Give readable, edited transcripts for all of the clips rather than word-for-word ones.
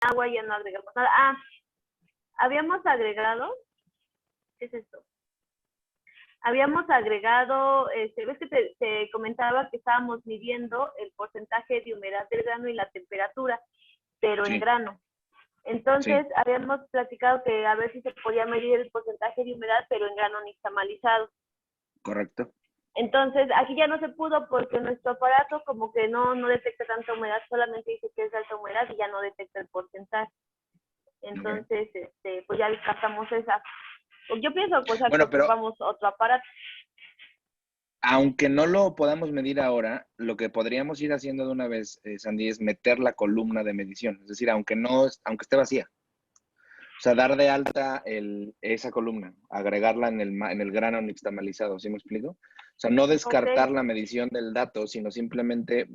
agua ya no agregamos nada. Ah, habíamos agregado, ¿qué es esto? Habíamos agregado, ves que te comentaba que estábamos midiendo el porcentaje de humedad del grano y la temperatura, pero en Sí, grano. Entonces, sí, habíamos platicado que a ver si se podía medir el porcentaje de humedad, pero en grano nixtamalizado. correcto. Entonces, aquí ya no se pudo porque nuestro aparato como que no detecta tanta humedad, solamente dice que es de alta humedad y ya no detecta el porcentaje. Okay. Entonces, pues ya descartamos esa. Yo pienso pues que Bueno, pero ocupamos otro aparato. aunque no lo podamos medir ahora, lo que podríamos ir haciendo de una vez, Sandy, es meter la columna de medición. Es decir, aunque esté vacía. O sea, dar de alta esa columna, agregarla en el grano nixtamalizado, ¿sí me explico? O sea, no Ok, descartar la medición del dato, sino simplemente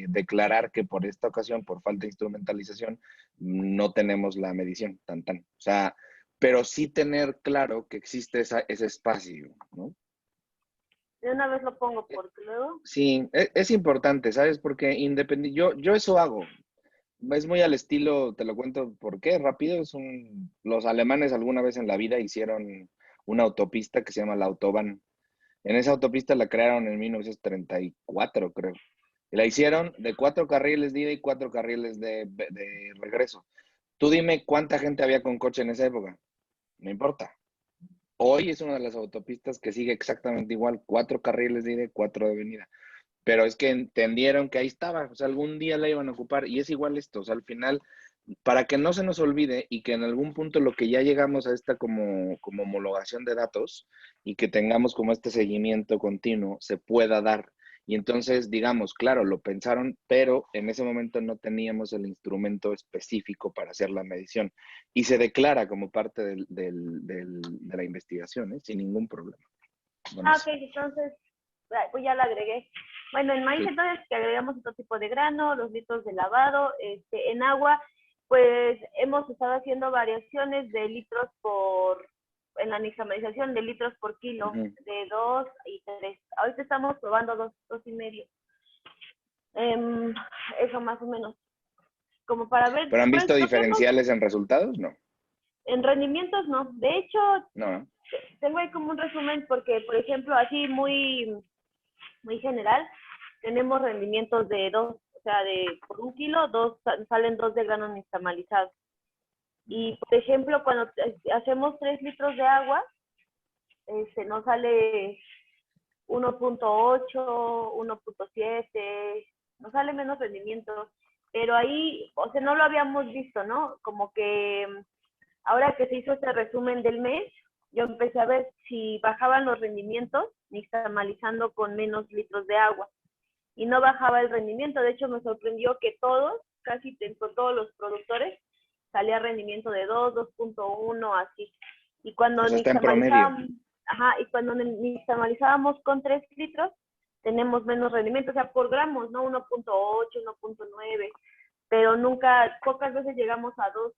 declarar que por esta ocasión, por falta de instrumentalización, no tenemos la medición, tan, tan. O sea, pero sí tener claro que existe ese espacio, ¿no? de una vez lo pongo porque luego. Sí, es importante, ¿sabes? Porque yo eso hago. Es muy al estilo, te lo cuento por qué, rápido. Los alemanes alguna vez en la vida hicieron una autopista que se llama la Autobahn. En esa autopista la crearon en 1934, creo. Y la hicieron de 4 carriles de ida y 4 carriles de regreso. Tú dime cuánta gente había con coche en esa época. No importa. Hoy es una de las autopistas que sigue exactamente igual, 4 carriles de ida y 4 de venida. Pero es que entendieron que ahí estaba, o sea, algún día la iban a ocupar y es igual esto, o sea, al final, para que no se nos olvide y que en algún punto lo que ya llegamos a esta como homologación de datos y que tengamos como este seguimiento continuo se pueda dar. Y entonces, digamos, claro, lo pensaron, pero en ese momento no teníamos el instrumento específico para hacer la medición. Y se declara como parte de la investigación, ¿eh? Sin ningún problema. Con Ah, eso. ok, entonces, pues ya lo agregué. Bueno, en maíz Sí. entonces que agregamos otro tipo de grano, los litros de lavado, en agua, pues hemos estado haciendo variaciones de litros en la nixtamalización de litros por kilo, Ujú. de 2 y 3. Ahorita estamos probando 2 y medio. Eso más o menos, como para ver, ¿Pero han pues visto porque hemos, diferenciales en resultados? No, en rendimientos no. De hecho, no. tengo ahí como un resumen porque, por ejemplo, así muy general, tenemos rendimientos de 2, o sea, por 1 kilo, salen 2 de grano nixtamalizado. Y, por ejemplo, cuando hacemos 3 litros de agua, nos sale 1.8, 1.7, nos sale menos rendimiento. Pero ahí, o sea, no lo habíamos visto, ¿no? Como que ahora que se hizo este resumen del mes, yo empecé a ver si bajaban los rendimientos nixtamalizando con menos litros de agua. Y no bajaba el rendimiento. De hecho, me sorprendió que casi todos los productores, salía rendimiento de 2, 2.1, así. Y O cuando sea, está en promedio. nixtamalizábamos con 3 litros, tenemos menos rendimiento, o sea, por gramos, ¿no? 1.8, 1.9, pero pocas veces llegamos a 2.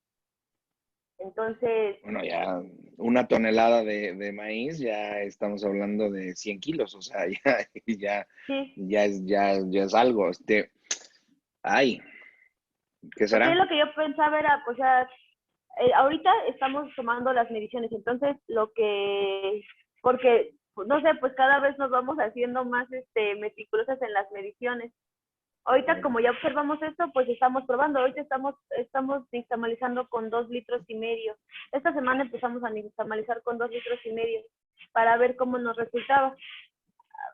Entonces, Bueno, ya una tonelada de maíz, ya estamos hablando de 100 kilos, o sea, ya, sí, ya es algo. Ay, ¿qué porque será? lo que yo pensaba era, o sea, ahorita estamos tomando las mediciones, entonces porque, no sé, pues cada vez nos vamos haciendo más meticulosas en las mediciones. Ahorita como ya observamos esto, pues estamos probando, ahorita estamos nixtamalizando con 2,5 litros. Esta semana empezamos a nixtamalizar con 2,5 litros para ver cómo nos resultaba.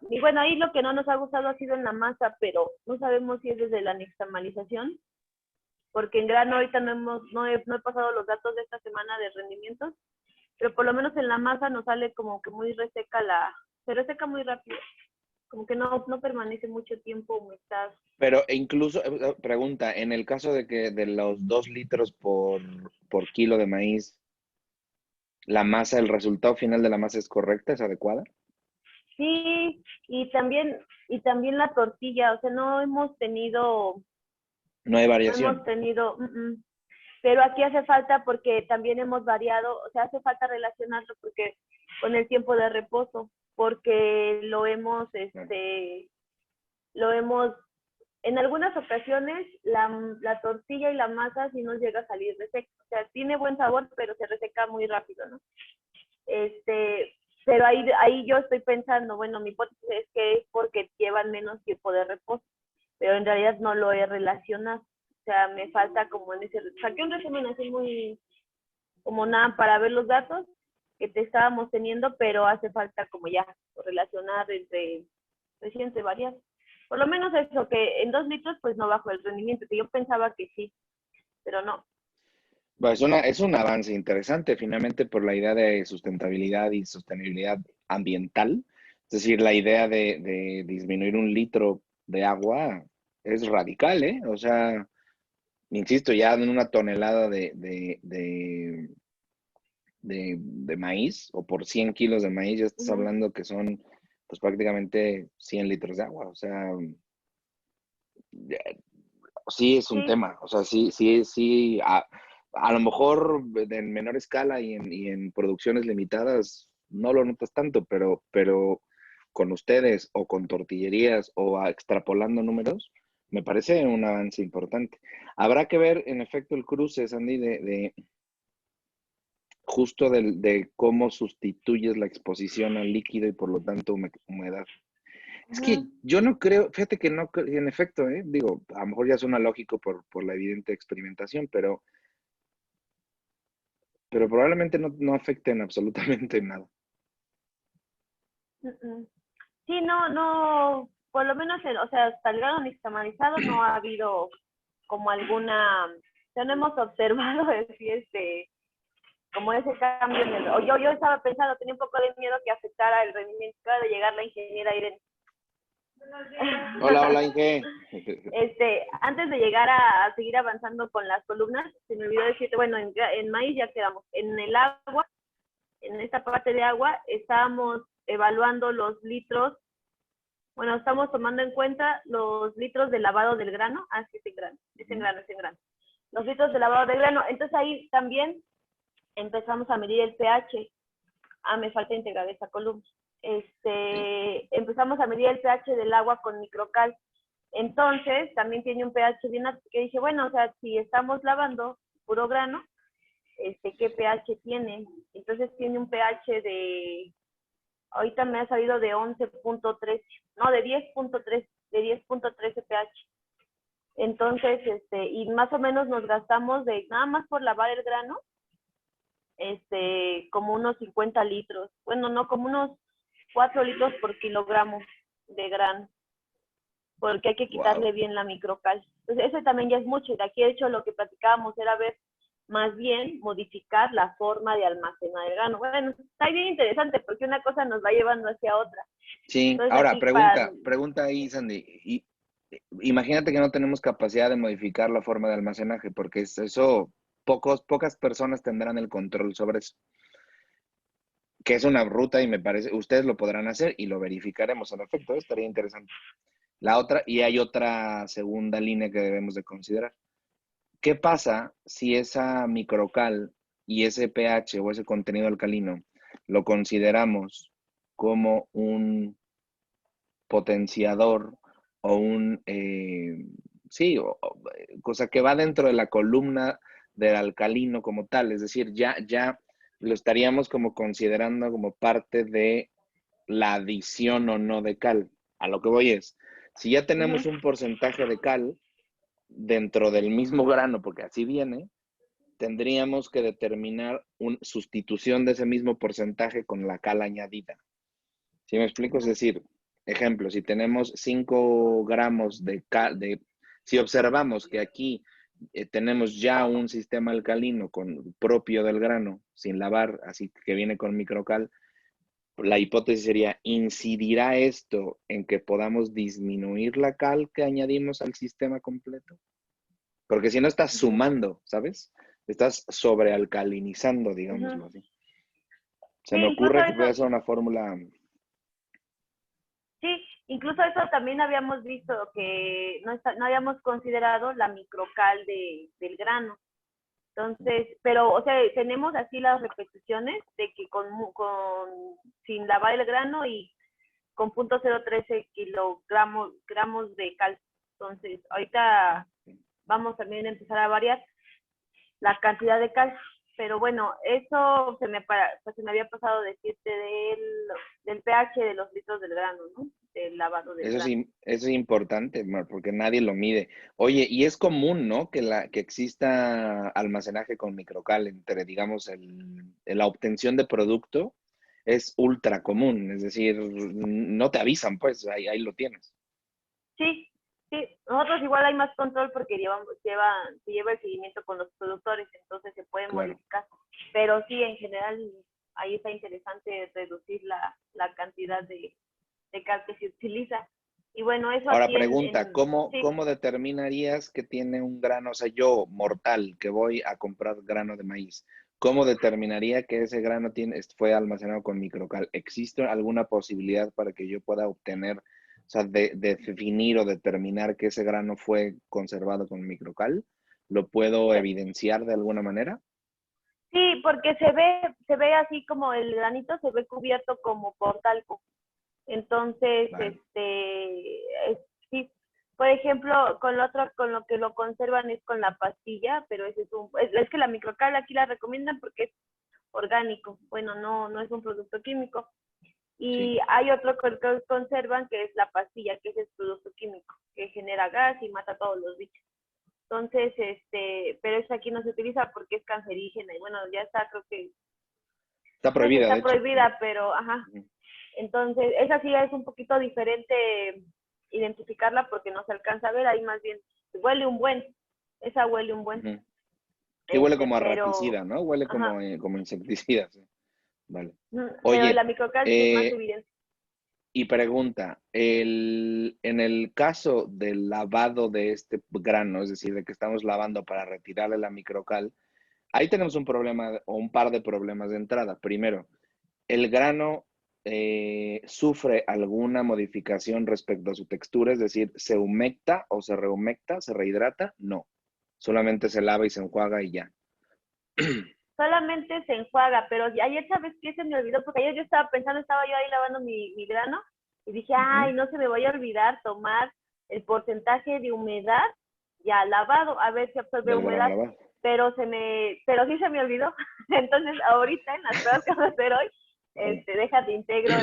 Y bueno, ahí lo que no nos ha gustado ha sido en la masa, pero no sabemos si es desde la nixtamalización, porque en grano ahorita no he pasado los datos de esta semana de rendimientos, pero por lo menos en la masa nos sale como que muy reseca se reseca muy rápido, como que no permanece mucho tiempo humectado. Pero incluso, pregunta, en el caso de que de los 2 litros por kilo de maíz, la masa, el resultado final de la masa es correcta, es adecuada. Sí, y también la tortilla, o sea, No hay no hemos variación. tenido, pero aquí hace falta porque también hemos variado, o sea, hace falta relacionarlo porque con el tiempo de reposo, porque lo hemos, Claro. lo hemos en algunas ocasiones la tortilla y la masa sí nos llega a salir reseca. O sea, tiene buen sabor, pero se reseca muy rápido, ¿no? Pero ahí yo estoy pensando, bueno, mi hipótesis es que es porque llevan menos tiempo de reposo, pero en realidad no lo he relacionado. O sea, me falta como en ese, saqué un resumen así muy, como nada para ver los datos que te estábamos teniendo, pero hace falta como ya relacionar entre varias. Por lo menos eso, que en 2 litros pues no bajo el rendimiento, que yo pensaba que sí, pero no. Bueno, es un avance interesante finalmente por la idea de sustentabilidad y sostenibilidad ambiental. Es decir, la idea de disminuir 1 litro de agua es radical, ¿eh? O sea, insisto, ya en una tonelada de maíz o por 100 kilos de maíz ya estás Ujú. hablando que son pues prácticamente 100 litros de agua. O sea, sí es un Sí, tema. O sea, sí. A lo mejor en menor escala y en producciones limitadas no lo notas tanto, pero con ustedes o con tortillerías o extrapolando números, me parece un avance importante. Habrá que ver, en efecto, el cruce, Sandy, de justo de cómo sustituyes la exposición al líquido y por lo tanto humedad. Es que ujú. yo no creo, fíjate que no, en efecto, digo, a lo mejor ya suena lógico por la evidente experimentación, pero probablemente no afecten absolutamente nada. Mm, mm. Sí, no, por lo menos, o sea, hasta el grado nixtamalizado no ha habido como alguna, o sea, no hemos observado así, como ese cambio o yo estaba pensando, tenía un poco de miedo que afectara el rendimiento. Acaba de llegar la ingeniera Irene. Hola, hola, Inge. Antes de llegar a seguir avanzando con las columnas, se me olvidó decirte, bueno, en maíz ya quedamos. En el agua, en esta parte de agua, estábamos evaluando los litros, bueno, estamos tomando en cuenta los litros de lavado del grano. Ah, sí, es en grano, es en grano. Los litros de lavado del grano. Entonces ahí también empezamos a medir el pH. Ah, me falta integrar esta columna. Sí. Empezamos a medir el pH del agua con microcal. Entonces, también tiene un pH bien alto, que dije, bueno, o sea, si estamos lavando puro grano, ¿qué pH tiene? Entonces tiene un pH ahorita me ha salido de 11.3, no, de 10.13 pH. Entonces, y más o menos nos gastamos nada más por lavar el grano, como unos 50 litros. Bueno, no, como unos 4 litros por kilogramo de grano, porque hay que quitarle Wow. bien la microcal. Entonces, ese también ya es mucho. Y de aquí, de hecho, lo que platicábamos era ver más bien modificar la forma de almacenar el grano. Bueno, está bien interesante porque una cosa nos va llevando hacia otra. Sí, Entonces, ahora aquí para... pregunta ahí, Sandy. Imagínate que no tenemos capacidad de modificar la forma de almacenaje, porque eso, pocas personas tendrán el control sobre eso, que es una ruta y me parece, ustedes lo podrán hacer y lo verificaremos en efecto, estaría interesante. La otra, y hay otra segunda línea que debemos de considerar. ¿Qué pasa si esa microcal y ese pH o ese contenido alcalino lo consideramos como un potenciador o sí, cosa que va dentro de la columna del alcalino como tal? Es decir, ya lo estaríamos como considerando como parte de la adición o no de cal. A lo que voy es, si ya tenemos Uh-huh. un porcentaje de cal dentro del mismo grano, porque así viene, tendríamos que determinar una sustitución de ese mismo porcentaje con la cal añadida. ¿Sí me explico? Es Uh-huh. decir, ejemplo, si tenemos 5 gramos de cal, si observamos que aquí tenemos ya un sistema alcalino propio del grano, sin lavar, así que viene con microcal, la hipótesis sería, ¿incidirá esto en que podamos disminuir la cal que añadimos al sistema completo? Porque si no estás Uh-huh. sumando, ¿sabes? Estás sobrealcalinizando, Uh-huh. digámoslo así. Se Sí, me incluso ocurre que eso, puede ser una fórmula. sí, incluso eso también habíamos visto que no habíamos considerado la microcal del grano. Entonces, pero, o sea, tenemos así las repeticiones de que sin lavar el grano y con .013 kilogramos gramos de cal. Entonces, ahorita vamos también a empezar a variar la cantidad de cal. Pero bueno, eso pues se me había pasado decirte del pH de los litros del grano, ¿no? Del lavado del grano. Eso es importante, Mar, porque nadie lo mide. Oye, y es común, ¿no? Que exista almacenaje con microcal entre, digamos, la obtención de producto es ultra común. Es decir, no te avisan, pues, ahí lo tienes. Sí, sí, nosotros igual hay más control porque se lleva el seguimiento con los productores, entonces se puede Claro. modificar. Pero sí, en general, ahí está interesante reducir la cantidad de cal que se utiliza. Y bueno, eso Ahora aquí pregunta, sí, ¿cómo determinarías que tiene un grano? O sea, yo, mortal, que voy a comprar grano de maíz, ¿cómo determinaría que ese grano fue almacenado con microcal? ¿Existe alguna posibilidad para que yo pueda obtener, o sea, de definir o determinar que ese grano fue conservado con microcal? ¿Lo puedo evidenciar de alguna manera? sí, porque se ve así como el granito se ve cubierto como por talco. Entonces, Vale. sí, por ejemplo, con lo que lo conservan es con la pastilla, pero ese es que la microcal aquí la recomiendan porque es orgánico, bueno, no es un producto químico. Sí. Y hay otro que conservan que es la pastilla, que es el producto químico, que genera gas y mata a todos los bichos. Entonces, pero eso aquí no se utiliza porque es cancerígena y bueno, ya está, creo que, Está pues prohibida, de está hecho. prohibida, pero ajá, Ujú. entonces, esa sí es un poquito diferente identificarla porque no se alcanza a ver, ahí más bien huele un buen, esa huele un buen, Ujú. Sí, huele como a pero, raticida, ¿no? Huele ajá, como insecticida, sí. Vale. pero la Oye, microcal sí es más evidente. y pregunta, en el caso del lavado de este grano, es decir, de que estamos lavando para retirarle la microcal, ahí tenemos un problema o un par de problemas de entrada. Primero, el grano sufre alguna modificación respecto a su textura, es decir, ¿se humecta o se rehumecta, se rehidrata? No, solamente se lava y se enjuaga y ya. Solamente se enjuaga, pero ayer, ¿sabes qué? Se me olvidó, porque ayer yo estaba pensando, estaba yo ahí lavando mi grano, y dije, Ujú. ay, no se me vaya a olvidar tomar el porcentaje de humedad ya lavado, a ver si absorbe Del grano humedad, lavado. pero sí se me olvidó. Entonces, ahorita, en las pruebas que vamos a hacer hoy, Vale. déjate integro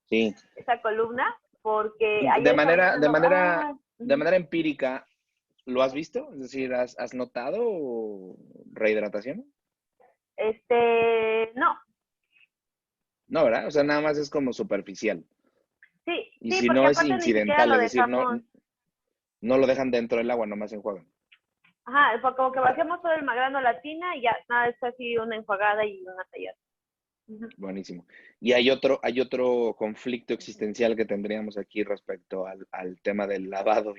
Sí, esa columna, porque de ayer estaba manera, de pensando, manera, de ujú, manera empírica, ¿lo has visto? Es decir, ¿has notado rehidratación? no, No, ¿verdad? O sea, nada más es como superficial. sí, Y sí, si porque no es aparte ni siquiera incidental, lo es decir, no, dejamos. no lo dejan dentro del agua, nomás enjuagan. Ajá, fue como que vaciamos todo el magrano a la tina y ya, nada, es así una enjuagada y una tallada. Ujú. Buenísimo. Y hay otro conflicto existencial que tendríamos aquí respecto al tema del lavado.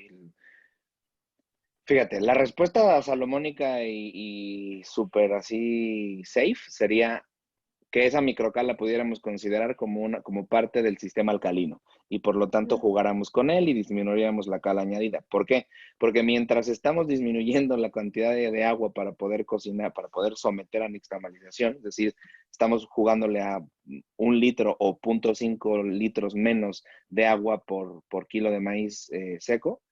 Fíjate, la respuesta salomónica y súper así safe sería que esa microcal la pudiéramos considerar como parte del sistema alcalino y por lo tanto Ujú. jugáramos con él y disminuiríamos la cal añadida. ¿Por qué? Porque mientras estamos disminuyendo la cantidad de agua para poder cocinar, para poder someter a nixtamalización, es decir, estamos jugándole a 1 litro o 0.5 litros menos de agua por kilo de maíz seco,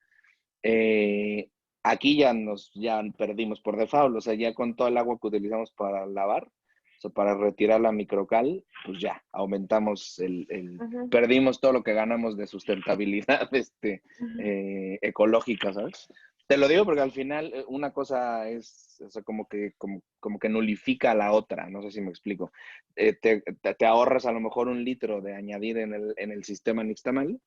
eh, aquí ya perdimos por default, o sea, ya con todo el agua que utilizamos para lavar, o sea, para retirar la microcal, pues ya, aumentamos Ujú. perdimos todo lo que ganamos de sustentabilidad Ujú. ecológica, ¿sabes? Te lo digo porque al final una cosa es, o sea, como que nulifica a la otra, no sé si me explico. Te ahorras a lo mejor 1 litro de añadir en el sistema nixtamal,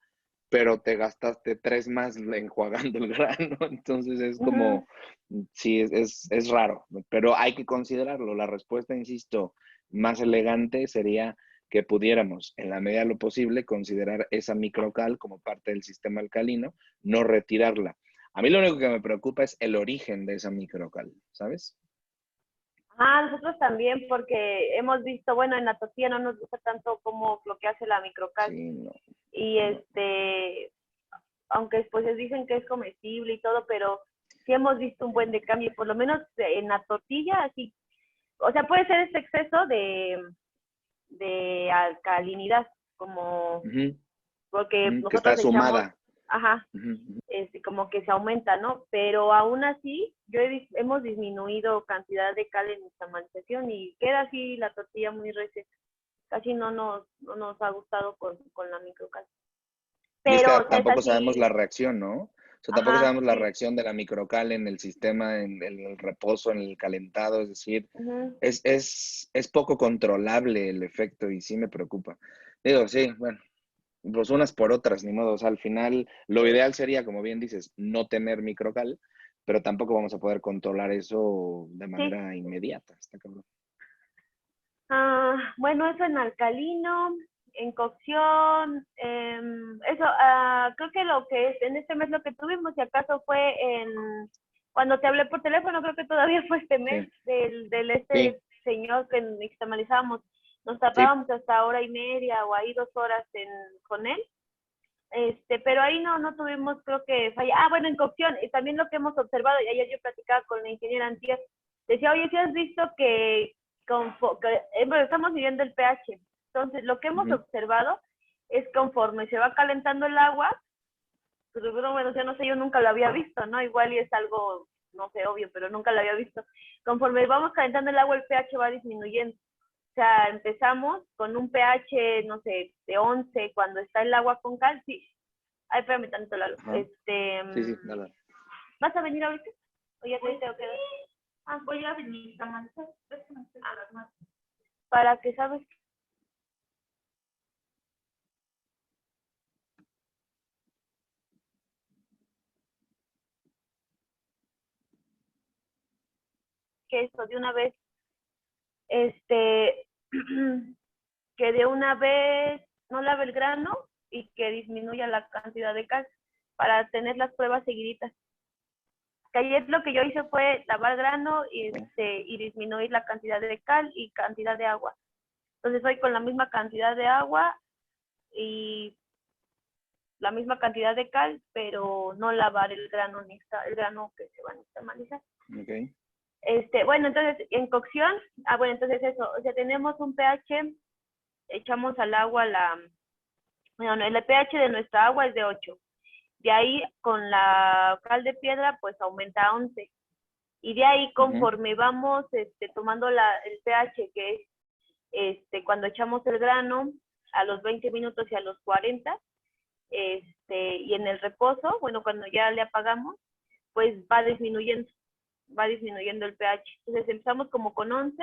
pero te gastaste 3 más enjuagando el grano, entonces es Ujú. como, sí, es raro, pero hay que considerarlo. La respuesta, insisto, más elegante sería que pudiéramos, en la medida de lo posible, considerar esa microcal como parte del sistema alcalino, no retirarla. A mí lo único que me preocupa es el origen de esa microcal, ¿sabes? Nosotros también, porque hemos visto, bueno, en la tortilla no nos gusta tanto como lo que hace la microcal. Sí, no, Y no. aunque pues les dicen que es comestible y todo, pero sí hemos visto un buen de cambio, por lo menos en la tortilla, así. O sea, puede ser este exceso de alcalinidad, como Ujú, porque que está nosotros echamos, sumada. ajá, Ujú, ujú. como que se aumenta, ¿no? Pero aún así, hemos disminuido cantidad de cal en nixtamalización y queda así la tortilla muy reseca. Casi no nos ha gustado con la microcal. Y es que Pero, o sea, es tampoco sabemos la así, reacción, ¿no? O sea, tampoco ajá, sabemos la sí, reacción de la microcal en el sistema, en el reposo, en el calentado, es decir, ujú. es poco controlable el efecto y sí me preocupa. Digo, sí, bueno, pues unas por otras, ni modo. O sea, al final, lo ideal sería, como bien dices, no tener microcal, pero tampoco vamos a poder controlar eso de Sí. manera inmediata. Está cabrón. Bueno, eso en alcalino, en cocción, eso, creo que lo que es en este mes lo que tuvimos, si acaso fue cuando te hablé por teléfono, creo que todavía fue este mes Sí, del sí, este señor que externalizábamos, nos sí. tardábamos hasta hora y media o ahí 2 horas con él, pero ahí no tuvimos, creo que falla. Bueno, en cocción, y también lo que hemos observado, y ayer yo platicaba con la ingeniera Antier, decía, oye, si has visto bueno, estamos midiendo el pH, entonces lo que hemos Ujú. observado es conforme se va calentando el agua, pues bueno, ya no sé, yo nunca lo había visto, ¿no? Igual y es algo, no sé, obvio, pero nunca lo había visto. Conforme vamos calentando el agua, el pH va disminuyendo. O sea, empezamos con un pH, no sé, de 11 cuando está el agua con cal, sí. Ay, espérame tanto, Lalo. Ajá. Sí, sí, dale. ¿Vas a venir ahorita? ¿O ya te tengo que dar? Voy a venir, Tamara. Para que sabes que esto de una vez, este, que de una vez no lave el grano y que disminuya la cantidad de cal para tener las pruebas seguiditas. Que ayer lo que yo hice fue lavar grano y disminuir la cantidad de cal y cantidad de agua. Entonces hoy con la misma cantidad de agua y la misma cantidad de cal, pero no lavar el grano que se va a nixtamalizar. Ok. Bueno, entonces en cocción, bueno, entonces eso, o sea, tenemos un pH, echamos al agua bueno, el pH de nuestra agua es de 8. De ahí con la cal de piedra pues aumenta a 11. Y de ahí Ujú, conforme vamos tomando el pH que es cuando echamos el grano a los 20 minutos y a los 40, y en el reposo, bueno, cuando ya le apagamos, pues va disminuyendo el pH. Entonces empezamos como con 11,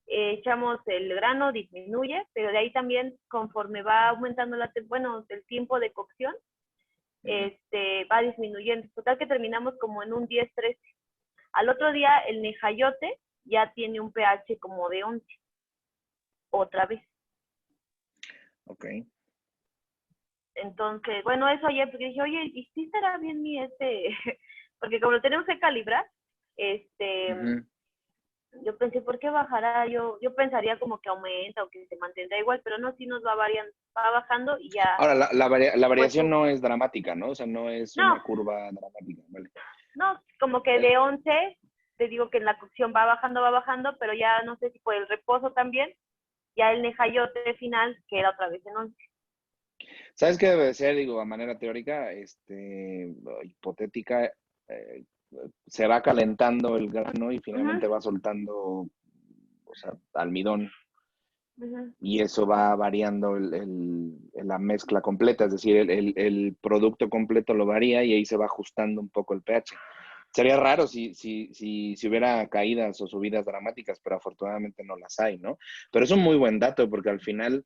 echamos el grano, disminuye, pero de ahí también conforme va aumentando el tiempo de cocción, ujú. va disminuyendo. Total que terminamos como en un 10-13. Al otro día el nejayote ya tiene un pH como de 11, otra vez. Ok. Entonces, bueno, eso ayer, porque dije, oye, ¿y si será bien porque como lo tenemos que calibrar, este, Ujú. yo pensé, ¿por qué bajará? Yo pensaría como que aumenta o que se mantendrá igual, pero no, sí nos va variando, va bajando y ya, Ahora, la pues variación sube. no es dramática, ¿no? O sea, no es No, una curva dramática, ¿vale? no, como que Eh, de 11, te digo que en la cocción va bajando, pero ya no sé si por el reposo también, ya el nejayote final queda otra vez en 11. ¿Sabes qué debe de ser? Digo, a manera teórica, hipotética, eh, se va calentando el grano y Uh -huh, finalmente va soltando, o sea, almidón, uh -huh. y eso va variando la mezcla completa, es decir, el producto completo lo varía y ahí se va ajustando un poco el pH. Sería raro si hubiera caídas o subidas dramáticas, pero afortunadamente no las hay, ¿no? Pero es un muy buen dato porque al final,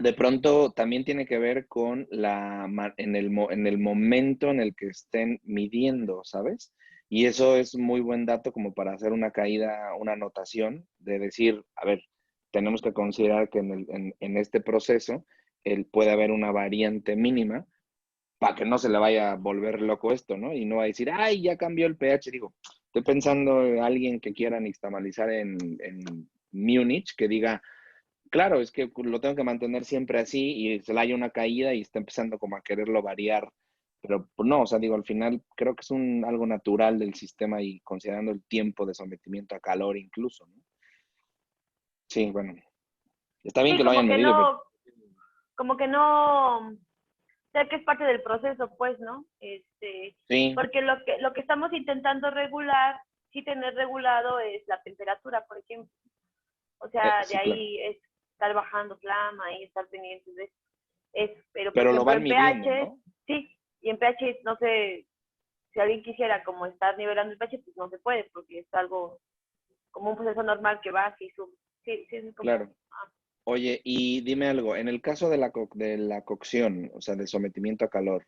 de pronto, también tiene que ver con en el momento en el que estén midiendo, ¿sabes? Y eso es muy buen dato como para hacer una caída, una anotación de decir, a ver, tenemos que considerar que en este proceso puede haber una variante mínima para que no se le vaya a volver loco esto, ¿no? Y no va a decir, ay, ya cambió el pH. Digo, estoy pensando en alguien que quiera nixtamalizar en Múnich, que diga, claro, es que lo tengo que mantener siempre así y se le haya una caída y está empezando como a quererlo variar. Pero pues, no, o sea, digo, al final creo que es algo natural del sistema y considerando el tiempo de sometimiento a calor incluso, ¿no? Sí, bueno, está bien Sí, que lo hayan medido, pero como que no, sea que es parte del proceso, pues, ¿no? Sí, Porque lo que estamos intentando regular, sí tener regulado es la temperatura, por ejemplo. O sea, de sí, claro. ahí es estar bajando flama y estar pendientes de eso. Pero, por Pero lo ejemplo, van en midiendo, pH, ¿no? sí, y en pH, no sé, si alguien quisiera como estar nivelando el pH, pues no se puede, porque es algo como un proceso normal que va así sube. Sí, sí, es como, Claro. Oye, y dime algo, en el caso de de la cocción, o sea, del sometimiento a calor,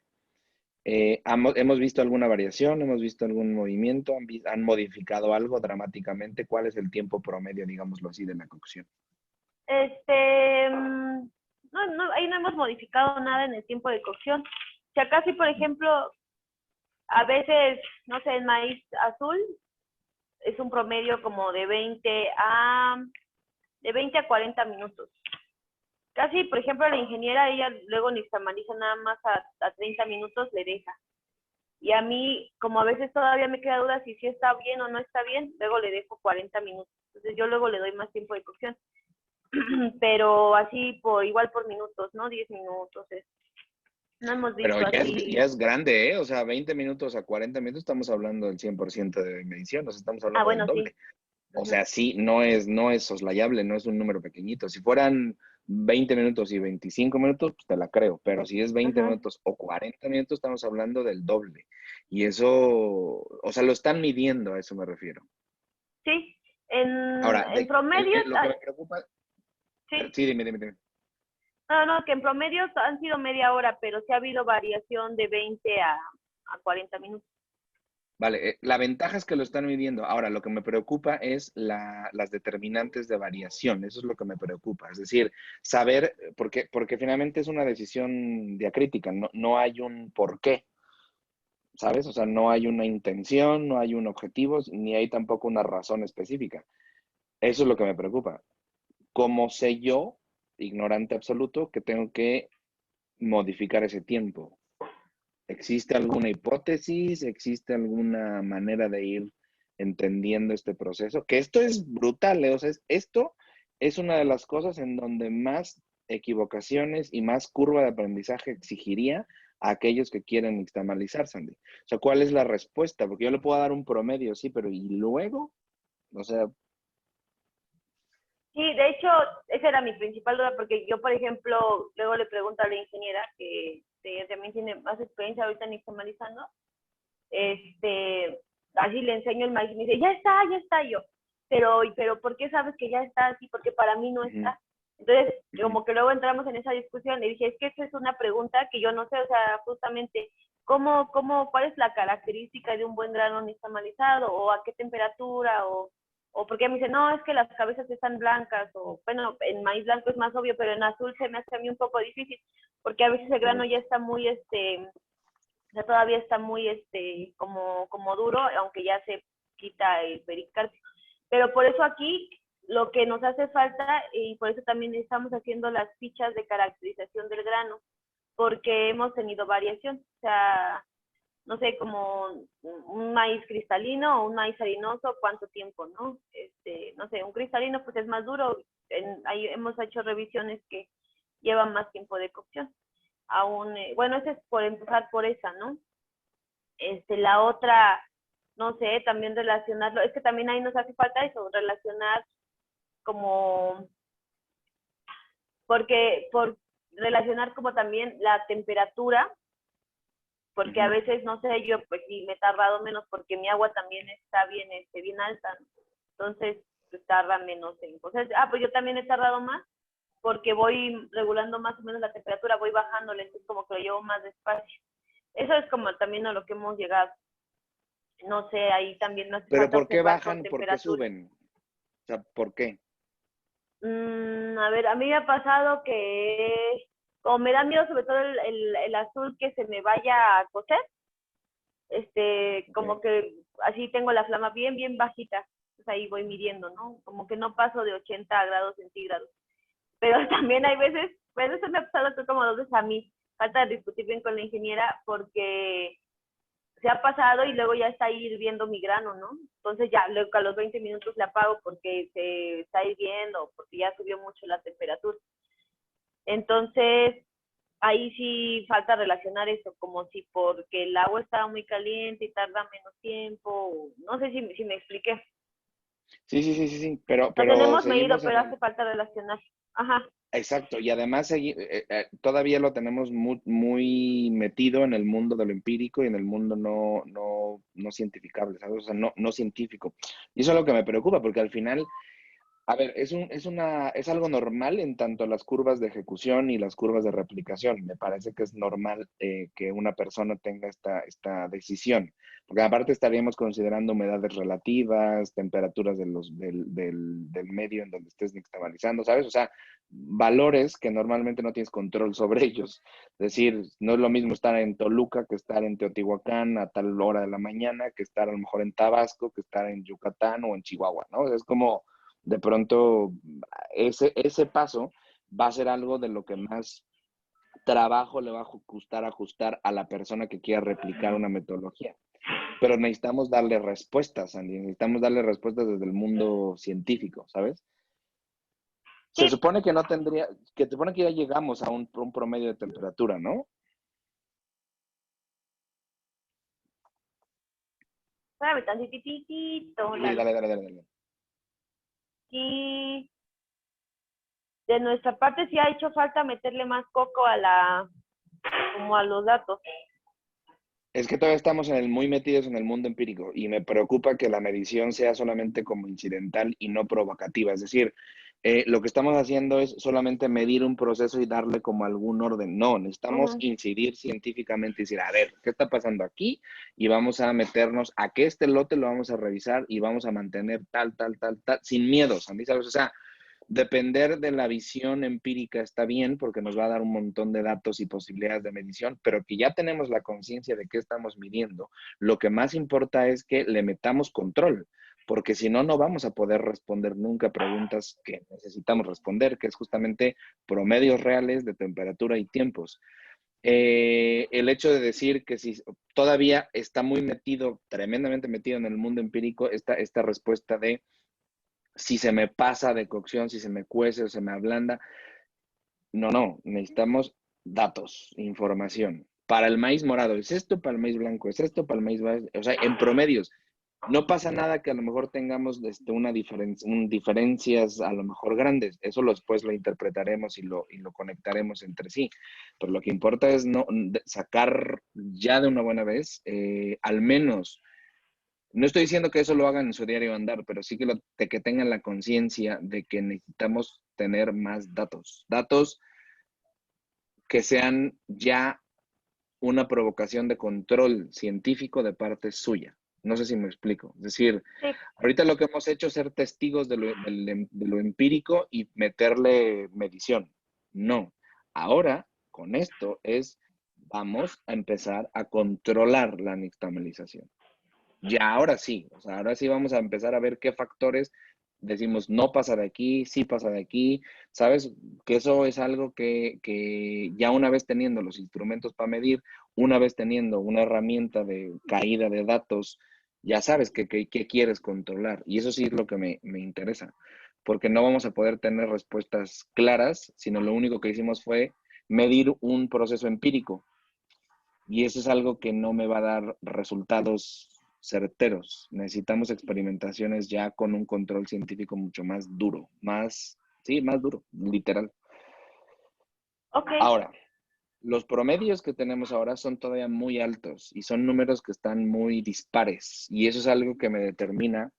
¿hemos visto alguna variación? ¿Hemos visto algún movimiento? ¿Han modificado algo dramáticamente? ¿Cuál es el tiempo promedio, digámoslo así, de la cocción? no, ahí no hemos modificado nada en el tiempo de cocción. Si acá sí, por ejemplo, a veces, no sé, el maíz azul es un promedio como de 20 a 40 minutos. Casi, por ejemplo, la ingeniera, ella luego nixtamaliza nada más a 30 minutos, le deja. Y a mí, como a veces todavía me queda duda si está bien o no está bien, luego le dejo 40 minutos. Entonces yo luego le doy más tiempo de cocción. Pero así, igual por minutos, ¿no? 10 minutos. No hemos Pero visto ya así. es grande, ¿eh? O sea, 20 minutos a 40 minutos estamos hablando del 100% de medición, o sea, estamos Ah, hablando del bueno, doble. sí. O Uh-huh. sea, sí, no es soslayable, no es un número pequeñito. Si fueran 20 minutos y 25 minutos, pues te la creo, pero si es 20 Uh-huh. minutos o 40 minutos, estamos hablando del doble. Y eso, o sea, lo están midiendo, a eso me refiero. Sí, en, Ahora, en promedio, lo que me preocupa, sí. sí, dime. No, no, que en promedio han sido media hora, pero sí ha habido variación de 20 a 40 minutos. Vale, la ventaja es que lo están midiendo. Ahora, lo que me preocupa es las determinantes de variación. Eso es lo que me preocupa. Es decir, saber, porque finalmente es una decisión diacrítica, no hay un por qué, ¿sabes? O sea, no hay una intención, no hay un objetivo, ni hay tampoco una razón específica. Eso es lo que me preocupa. ¿Cómo sé yo, ignorante absoluto, que tengo que modificar ese tiempo? ¿Existe alguna hipótesis? ¿Existe alguna manera de ir entendiendo este proceso? Que esto es brutal, ¿eh? O sea, esto es una de las cosas en donde más equivocaciones y más curva de aprendizaje exigiría a aquellos que quieren nixtamalizar, Sandy. O sea, ¿cuál es la respuesta? Porque yo le puedo dar un promedio, sí, pero ¿y luego? O sea, Sí, de hecho, esa era mi principal duda, porque yo, por ejemplo, luego le pregunto a la ingeniera, que también tiene más experiencia ahorita en nixtamalizando, este, así le enseño el maíz y me dice, ya está yo. Pero ¿por qué sabes que ya está así? Porque para mí no ujú, está. Entonces, ujú. como que luego entramos en esa discusión y dije, es que esa es una pregunta que yo no sé, o sea, justamente, cuál es la característica de un buen grano nixtamalizado? ¿O a qué temperatura? O porque me dice, no, es que las cabezas están blancas, o bueno, en maíz blanco es más obvio, pero en azul se me hace a mí un poco difícil, porque a veces el grano ya Correcto. está muy, o sea, todavía está muy, como duro, aunque ya se quita el pericarpio. Pero por eso aquí lo que nos hace falta, y por eso también estamos haciendo las fichas de caracterización del grano, porque hemos tenido variación. O sea, no sé, como un maíz cristalino o un maíz harinoso, cuánto tiempo, ¿no? No sé, un cristalino pues es más duro. Ahí hemos hecho revisiones que llevan más tiempo de cocción. Aún, bueno, ese es por empezar por esa, ¿no? La otra, no sé, también relacionarlo, es que también ahí nos hace falta eso, relacionar como, por relacionar como también la temperatura, porque a Ujú. veces, no sé, yo pues sí me he tardado menos porque mi agua también está bien alta, ¿no? Entonces pues, tarda menos en cosas. Pues yo también he tardado más porque voy regulando más o menos la temperatura, voy bajándole, entonces como que lo llevo más despacio. Eso es como también a lo que hemos llegado. No sé, ahí también me hace Pero falta ¿por qué observar con bajan? ¿Por qué temperatura. suben? O sea, ¿por qué? A ver, a mí me ha pasado que, como me da miedo sobre todo el azul que se me vaya a cocer, Ok. como que así tengo la flama bien bajita, pues ahí voy midiendo, ¿no? Como que no paso de 80 grados centígrados. Pero también hay veces, pues eso me ha pasado como dos veces a mí, falta de discutir bien con la ingeniera porque se ha pasado y luego ya está hirviendo mi grano, ¿no? Entonces ya luego a los 20 minutos le apago porque se está hirviendo, porque ya subió mucho la temperatura. Entonces, ahí sí falta relacionar eso, como si porque el agua estaba muy caliente y tarda menos tiempo, no sé si me expliqué. Sí, sí, sí, sí, sí, Lo pero tenemos medido, seguimos en pero el... hace falta relacionar. Ajá. Exacto, y además todavía lo tenemos muy, muy metido en el mundo de lo empírico y en el mundo no cientificable, ¿sabes? O sea, no científico. Y eso es lo que me preocupa, porque al final, a ver, es algo normal en tanto las curvas de ejecución y las curvas de replicación. Me parece que es normal que una persona tenga esta decisión, porque aparte estaríamos considerando humedades relativas, temperaturas del medio en donde estés nixtamalizando, ¿sabes? O sea, valores que normalmente no tienes control sobre ellos. Es decir, no es lo mismo estar en Toluca que estar en Teotihuacán a tal hora de la mañana, que estar a lo mejor en Tabasco, que estar en Yucatán o en Chihuahua, ¿no? Es como de pronto ese paso va a ser algo de lo que más trabajo le va a costar ajustar a la persona que quiera replicar una metodología. Pero necesitamos darle respuestas, Andy, necesitamos darle respuestas desde el mundo científico, ¿sabes? Se Sí, supone que no tendría, que te supone que ya llegamos a un promedio de temperatura, ¿no? espérame tantititito, Sí, Lalo. dale, dale, dale, dale. Sí, de nuestra parte sí ha hecho falta meterle más coco como a los datos. Es que todavía estamos muy metidos en el mundo empírico y me preocupa que la medición sea solamente como incidental y no provocativa. Es decir, lo que estamos haciendo es solamente medir un proceso y darle como algún orden. No, necesitamos Ujú. incidir científicamente y decir, a ver, ¿qué está pasando aquí? Y vamos a meternos a que este lote lo vamos a revisar y vamos a mantener tal, sin miedos, Andy, ¿sabes? O sea, depender de la visión empírica está bien porque nos va a dar un montón de datos y posibilidades de medición, pero que ya tenemos la conciencia de qué estamos midiendo. Lo que más importa es que le metamos control, porque si no, no vamos a poder responder nunca preguntas que necesitamos responder, que es justamente promedios reales de temperatura y tiempos. El hecho de decir que si todavía está muy metido, tremendamente metido en el mundo empírico, esta respuesta de si se me pasa de cocción, si se me cuece o se me ablanda. No, necesitamos datos, información. Para el maíz morado es esto, para el maíz blanco es esto, para el maíz blanco, o sea, en promedios. No pasa nada que a lo mejor tengamos diferencias a lo mejor grandes. Eso después lo interpretaremos y lo conectaremos entre sí. Pero lo que importa es no sacar ya de una buena vez, al menos no estoy diciendo que eso lo hagan en su diario andar, pero sí que tengan la conciencia de que necesitamos tener más datos. Datos que sean ya una provocación de control científico de parte suya. No sé si me explico. Es decir, Sí, ahorita lo que hemos hecho es ser testigos de lo empírico y meterle medición. No. Ahora, con esto vamos a empezar a controlar la nixtamalización. Ya, ahora sí, o sea, ahora sí vamos a empezar a ver qué factores decimos no pasa de aquí, sí pasa de aquí, ¿sabes? Que eso es algo que ya una vez teniendo los instrumentos para medir, una vez teniendo una herramienta de caída de datos, ya sabes qué quieres controlar. Y eso sí es lo que me interesa, porque no vamos a poder tener respuestas claras, sino lo único que hicimos fue medir un proceso empírico y eso es algo que no me va a dar resultados certeros. Necesitamos experimentaciones ya con un control científico mucho más duro, sí, más duro, literal. ok. Ahora, los promedios que tenemos ahora son todavía muy altos y son números que están muy dispares y eso es algo que me determina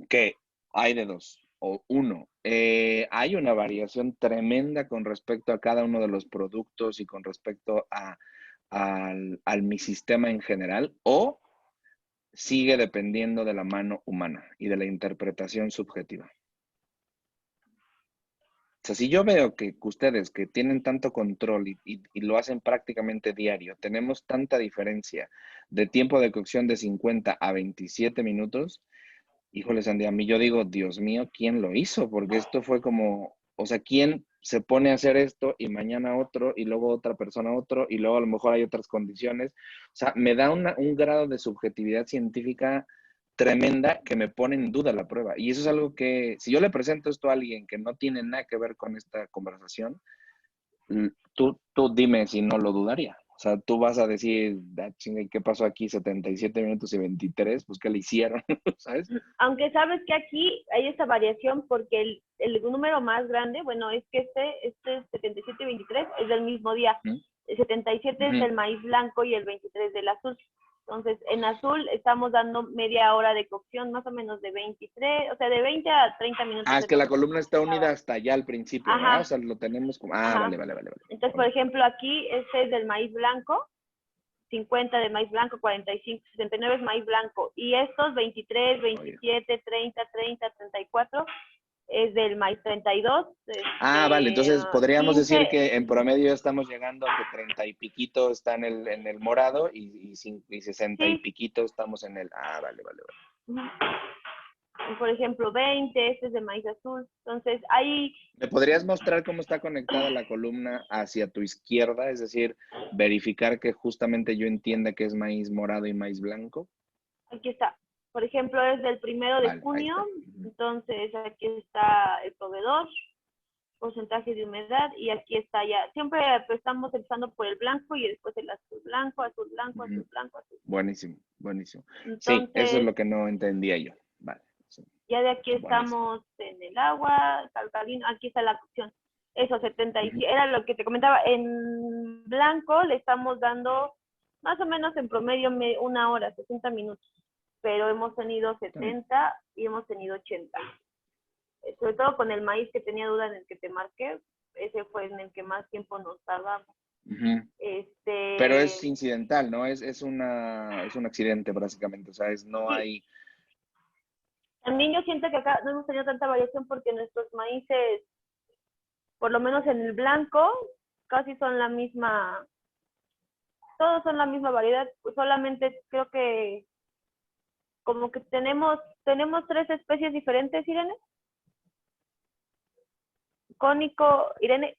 que hay de dos o uno. Hay una variación tremenda con respecto a cada uno de los productos y con respecto al mi sistema en general, o sigue dependiendo de la mano humana y de la interpretación subjetiva. O sea, si yo veo que ustedes que tienen tanto control y lo hacen prácticamente diario, tenemos tanta diferencia de tiempo de cocción de 50 a 27 minutos, híjole, Sandy, a mí yo digo, Dios mío, ¿quién lo hizo? Porque esto fue como, o sea, ¿quién se pone a hacer esto y mañana otro y luego otra persona otro y luego a lo mejor hay otras condiciones? O sea, me da un grado de subjetividad científica tremenda que me pone en duda la prueba. Y eso es algo que, si yo le presento esto a alguien que no tiene nada que ver con esta conversación, Tú dime si no lo dudaría. O sea, tú vas a decir, ah, chinga, ¿qué pasó aquí? 77 minutos y 23, pues ¿qué le hicieron? ¿Sabes? Aunque sabes que aquí hay esta variación porque el número más grande, bueno, es que este 77 y 23 es del mismo día. ¿Mm? El 77 es Ujú. del maíz blanco y el 23 del azul. Entonces, en azul estamos dando media hora de cocción, más o menos de 23, o sea, de 20 a 30 minutos Ah, es de que la lo que se columna está unida necesitaba. hasta allá al principio, ¿verdad? O Ajá, sea, lo tenemos como. Ah, vale, ajá. vale, vale, vale. Entonces, por Órale. ejemplo, aquí este es del maíz blanco, 50 de maíz blanco, 45, 69 es maíz blanco. Y estos 23, Oye. 27, 30, 30, 34 es del maíz 32, Ah, vale, entonces podríamos decir 15, que en promedio ya estamos llegando a que 30 y piquito está en el morado y 60 y sí. piquito estamos en el. Ah, vale, vale, vale. Por ejemplo, 20, este es de maíz azul. Entonces, ahí, ¿Me podrías mostrar cómo está conectada la columna hacia tu izquierda? Es decir, verificar que justamente yo entienda que es maíz morado y maíz blanco. aquí está. Por ejemplo, es del 1 de junio. Vale, ahí está. Ujú. Entonces, aquí está el proveedor, porcentaje de humedad, y aquí está ya. Siempre pues, estamos empezando por el blanco y después el azul blanco, azul blanco, azul Ujú. blanco, azul. Buenísimo, buenísimo. Sí, eso es Entonces, lo que no entendía yo. Vale, sí, ya de aquí buenísimo. estamos en el agua, alcalino, aquí está la cocción. Eso, Ujú. 77, era lo que te comentaba. En blanco le estamos dando más o menos en promedio 1 hora, 60 minutos, pero hemos tenido Está bien. 70 y hemos tenido 80. Sobre todo con el maíz que tenía duda en el que te marqué, ese fue en el que más tiempo nos tardamos. Ujú. Pero Este, es incidental, ¿no? Es un accidente, básicamente. O sea, no sí, hay. también yo siento que acá no hemos tenido tanta variación porque nuestros maíces, por lo menos en el blanco, casi son la misma, todos son la misma variedad, solamente creo que como que tenemos 3 especies diferentes, Irene. Cónico, Irene,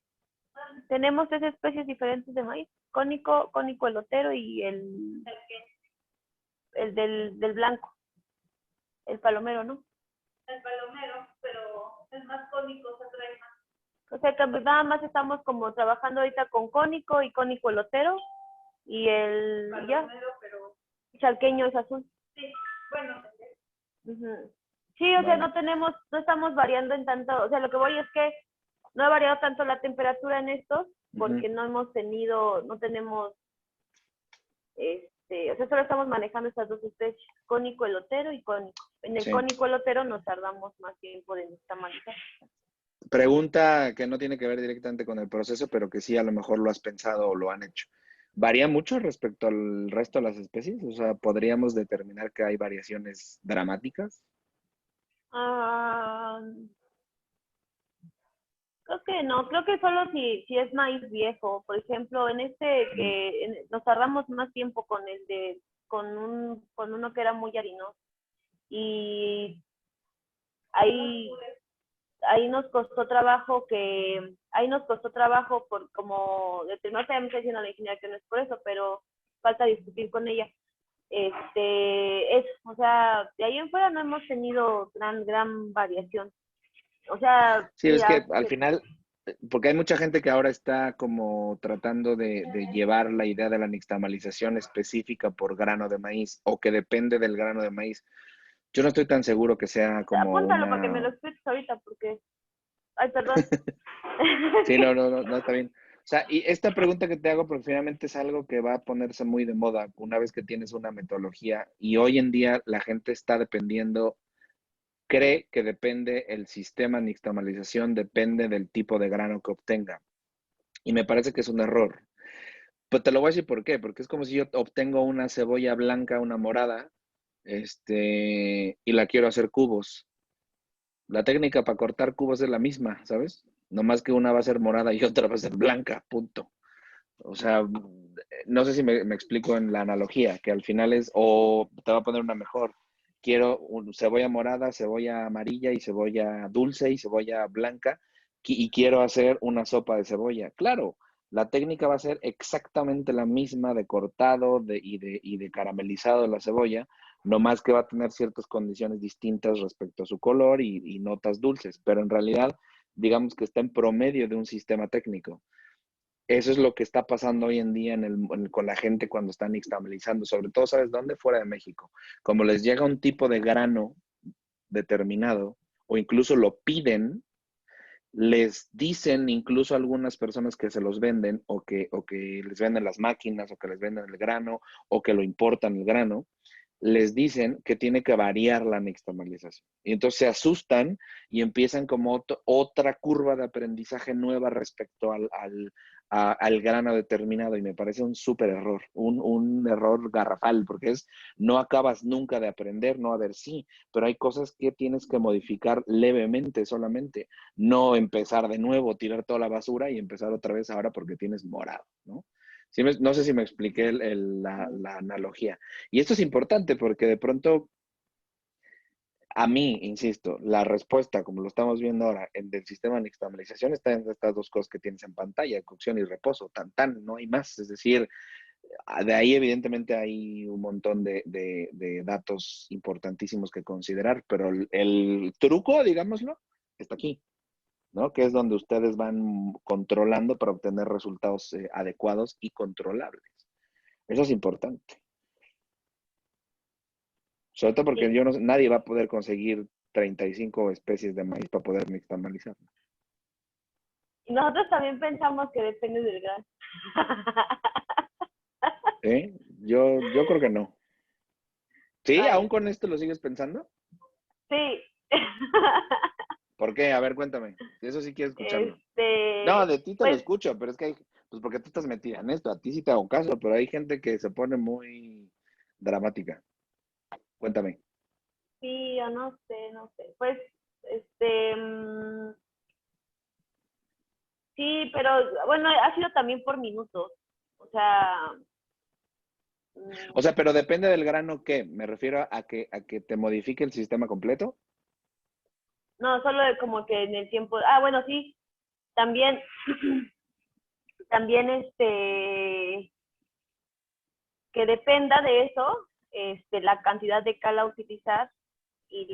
tenemos 3 especies diferentes de maíz. Cónico elotero y el del blanco, el palomero, ¿no? El palomero, pero es más cónico, se trae más. O sea que nada más estamos como trabajando ahorita con cónico y cónico elotero y el palomero, ya, pero chalqueño es azul. Sí, bueno. Uh-huh. Sí, o sea, Vale. no estamos variando en tanto, o sea, lo que voy es que no ha variado tanto la temperatura en estos Ujú. porque no tenemos, o sea, solo estamos manejando estas 2 especies, cónico elotero y cónico. En el Sí. cónico elotero nos tardamos más tiempo de nixtamalizar. Pregunta que no tiene que ver directamente con el proceso, pero que sí a lo mejor lo has pensado o lo han hecho. ¿Varía mucho respecto al resto de las especies? O sea, ¿podríamos determinar que hay variaciones dramáticas? Ah, creo que no, creo que solo si es maíz viejo. Por ejemplo, en Ujú. nos tardamos más tiempo con uno que era muy harinoso. Y ahí, ahí nos costó trabajo por como, no te me diciendo a la ingeniera que no es por eso, pero falta discutir con ella. O sea, de ahí en fuera no hemos tenido gran variación. O sea, Sí, es que mira, al final, porque hay mucha gente que ahora está como tratando de llevar la idea de la nixtamalización específica por grano de maíz o que depende del grano de maíz. Yo no estoy tan seguro que sea como apúntalo para que me una. lo expliques ahorita, porque, ay, perdón. Sí, no, no, no, no está bien. O sea, y esta pregunta que te hago, porque finalmente es algo que va a ponerse muy de moda una vez que tienes una metodología y hoy en día la gente está dependiendo, cree que depende el sistema de nixtamalización, depende del tipo de grano que obtenga. Y me parece que es un error. Pues te lo voy a decir por qué, porque es como si yo obtengo una cebolla blanca, una morada, y la quiero hacer cubos. La técnica para cortar cubos es la misma, ¿sabes? No más que una va a ser morada y otra va a ser blanca, punto. O sea, no sé si me explico en la analogía, que al final es, o te voy a poner una mejor. Quiero cebolla morada, cebolla amarilla y cebolla dulce y cebolla blanca y quiero hacer una sopa de cebolla. Claro, la técnica va a ser exactamente la misma de cortado y de caramelizado de la cebolla, no más que va a tener ciertas condiciones distintas respecto a su color y notas dulces, pero en realidad digamos que está en promedio de un sistema técnico. Eso es lo que está pasando hoy en día con la gente cuando están nixtamalizando, sobre todo, ¿sabes dónde? Fuera de México. Como les llega un tipo de grano determinado o incluso lo piden, les dicen incluso algunas personas que se los venden o que les venden las máquinas o que les venden el grano o que lo importan el grano, les dicen que tiene que variar la nixtamalización. Y entonces se asustan y empiezan como otra curva de aprendizaje nueva respecto al grano determinado. Y me parece un súper error, un error garrafal, porque no acabas nunca de aprender, no a ver sí, pero hay cosas que tienes que modificar levemente solamente, no empezar de nuevo, tirar toda la basura y empezar otra vez ahora porque tienes morado, ¿no? Sí no sé si me expliqué la analogía. Y esto es importante porque de pronto, a mí, insisto, la respuesta, como lo estamos viendo ahora, del sistema de nixtamalización está en estas dos cosas que tienes en pantalla, cocción y reposo, tan, no hay más. Es decir, de ahí evidentemente hay un montón de datos importantísimos que considerar, pero el truco, digámoslo, está aquí, ¿no? Que es donde ustedes van controlando para obtener resultados adecuados y controlables. Eso es importante. Sobre todo porque Sí. nadie va a poder conseguir 35 especies de maíz para poder nixtamalizar. Y nosotros también pensamos que depende del gas. ¿Eh? Yo creo que no. ¿Sí? ¿Aún Ay, con esto lo sigues pensando? sí. ¿Por qué? A ver, cuéntame. Eso sí quiero escucharlo. No, de ti te lo Pues escucho, pero es que pues porque tú estás metida en esto, a ti sí te hago caso, pero hay gente que se pone muy dramática. Cuéntame. sí, yo no sé. Pues, este, sí, pero bueno, ha sido también por minutos. O sea, O mm, sea, pero depende del grano que, me refiero a que te modifique el sistema completo. no, solo como que en el tiempo. Ah, bueno, sí, también, también que dependa de eso, la cantidad de cal a utilizar y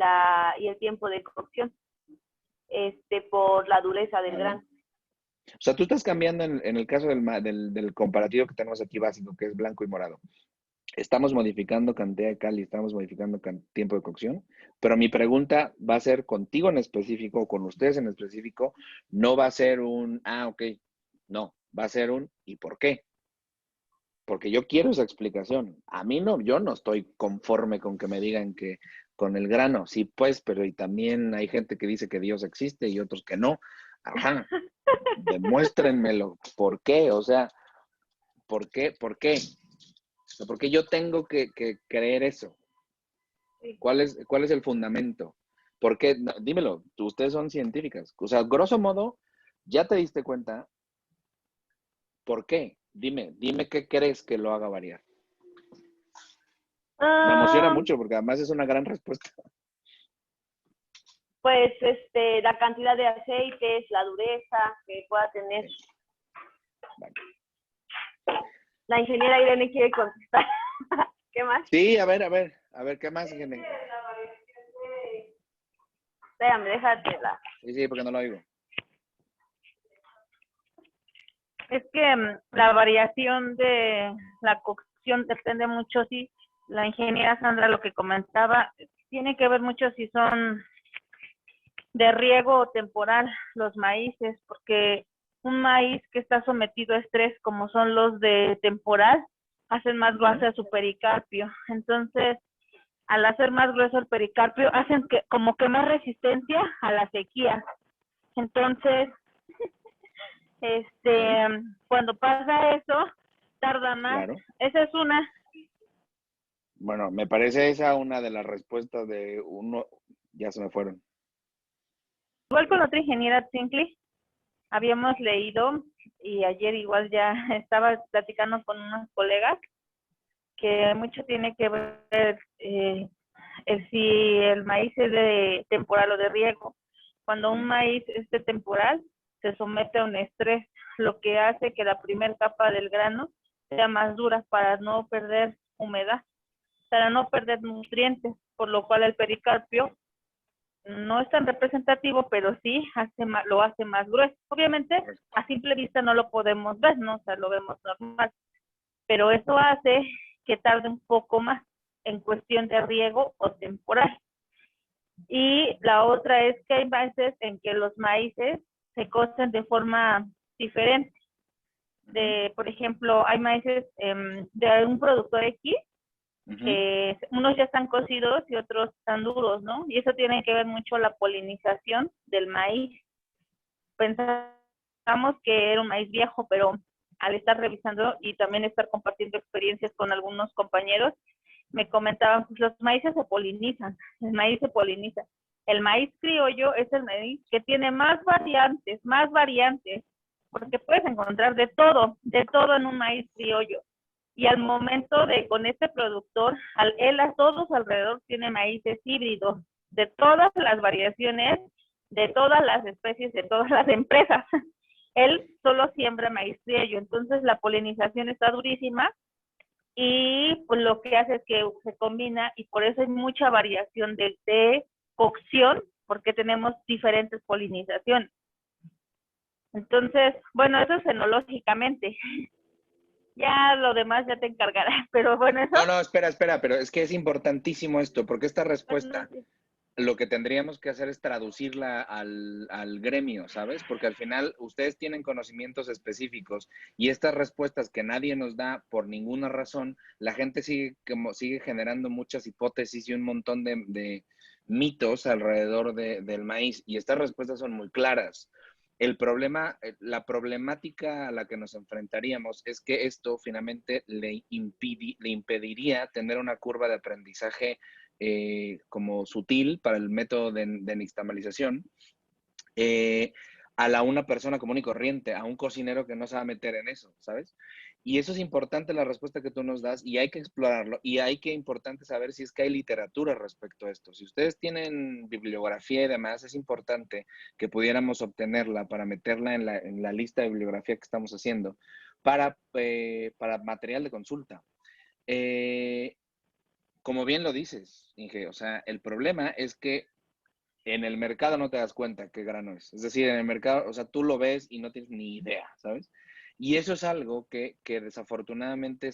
el tiempo de cocción, por la dureza del Vale. grano. O sea, tú estás cambiando en el caso del comparativo que tenemos aquí básico, que es blanco y morado. Estamos modificando cantidad de cal y estamos modificando tiempo de cocción, pero mi pregunta va a ser contigo en específico o con ustedes en específico, no va a ser ok, no, va a ser ¿y por qué? Porque yo quiero esa explicación. A mí no, yo no estoy conforme con que me digan que con el grano, sí, pues, pero y también hay gente que dice que Dios existe y otros que no. Ajá, demuéstrenmelo. ¿Por qué? O sea, ¿por qué? ¿Por qué? ¿Por qué yo tengo que creer eso? Sí. ¿Cuál es el fundamento? ¿Por qué? No, dímelo, ustedes son científicas. O sea, grosso modo, ya te diste cuenta. ¿Por qué? Dime qué crees que lo haga variar. Me emociona Ah, mucho porque además es una gran respuesta. pues la cantidad de aceites, la dureza que pueda tener. Ok, vale. La ingeniera Irene quiere contestar. ¿Qué más? Sí, a ver, ¿qué más, Ingeniero? Espérame, déjatela. Sí, porque no lo oigo. Es que la variación de la cocción depende mucho, sí. La ingeniera Sandra lo que comentaba, tiene que ver mucho si son de riego o temporal los maíces, porque un maíz que está sometido a estrés, como son los de temporal, hacen más grueso su pericarpio. Entonces, al hacer más grueso el pericarpio, hacen que como que más resistencia a la sequía. Entonces, Ok, cuando pasa eso, tarda más. claro. Esa es una. Bueno, me parece esa una de las respuestas de uno. Ya se me fueron. Igual con otra ingeniera Tinkley, habíamos leído y ayer igual ya estaba platicando con unos colegas que mucho tiene que ver si el maíz es de temporal o de riego. Cuando un maíz es de temporal, se somete a un estrés, lo que hace que la primera capa del grano sea más dura para no perder humedad, para no perder nutrientes, por lo cual el pericarpio no es tan representativo, pero sí lo hace más grueso. Obviamente, a simple vista no lo podemos ver, ¿no? O sea, lo vemos normal, pero eso hace que tarde un poco más en cuestión de riego o temporal. Y la otra es que hay veces en que los maíces se cocen de forma diferente. Por ejemplo, hay maíces de un productor X, que unos ya están cocidos y otros están duros, ¿no? Y eso tiene que ver mucho la polinización del maíz. Pensamos que era un maíz viejo, pero al estar revisando y también estar compartiendo experiencias con algunos compañeros, me comentaban, pues los maíces se polinizan, el maíz se poliniza. El maíz criollo es el maíz que tiene más variantes, porque puedes encontrar de todo en un maíz criollo. Y al momento de, con este productor, él a todos alrededor tiene maíces híbridos, de todas las variaciones, de todas las especies, de todas las empresas. Él solo siembra maíz criollo, entonces la polinización está durísima y pues lo que hace es que se combina y por eso hay mucha variación de cocción, porque tenemos diferentes polinizaciones. Entonces, bueno, eso es enológicamente. Ya lo demás ya te encargarás, pero bueno, eso... No, espera, pero es que es importantísimo esto, porque esta respuesta, lo que tendríamos que hacer es traducirla al gremio, ¿sabes? Porque al final ustedes tienen conocimientos específicos y estas respuestas que nadie nos da por ninguna razón, la gente sigue generando muchas hipótesis y un montón de mitos alrededor del maíz y estas respuestas son muy claras. El problema, la problemática a la que nos enfrentaríamos es que esto finalmente le impediría tener una curva de aprendizaje como sutil para el método de nixtamalización a una persona común y corriente, a un cocinero que no se va a meter en eso, ¿sabes? Y eso es importante la respuesta que tú nos das y hay que explorarlo y hay que importante saber si es que hay literatura respecto a esto. Si ustedes tienen bibliografía y demás, es importante que pudiéramos obtenerla para meterla en la lista de bibliografía que estamos haciendo para material de consulta. Como bien lo dices, Inge, o sea, el problema es que en el mercado no te das cuenta qué grano es. Es decir, en el mercado, o sea, tú lo ves y no tienes ni idea, ¿sabes? Y eso es algo que desafortunadamente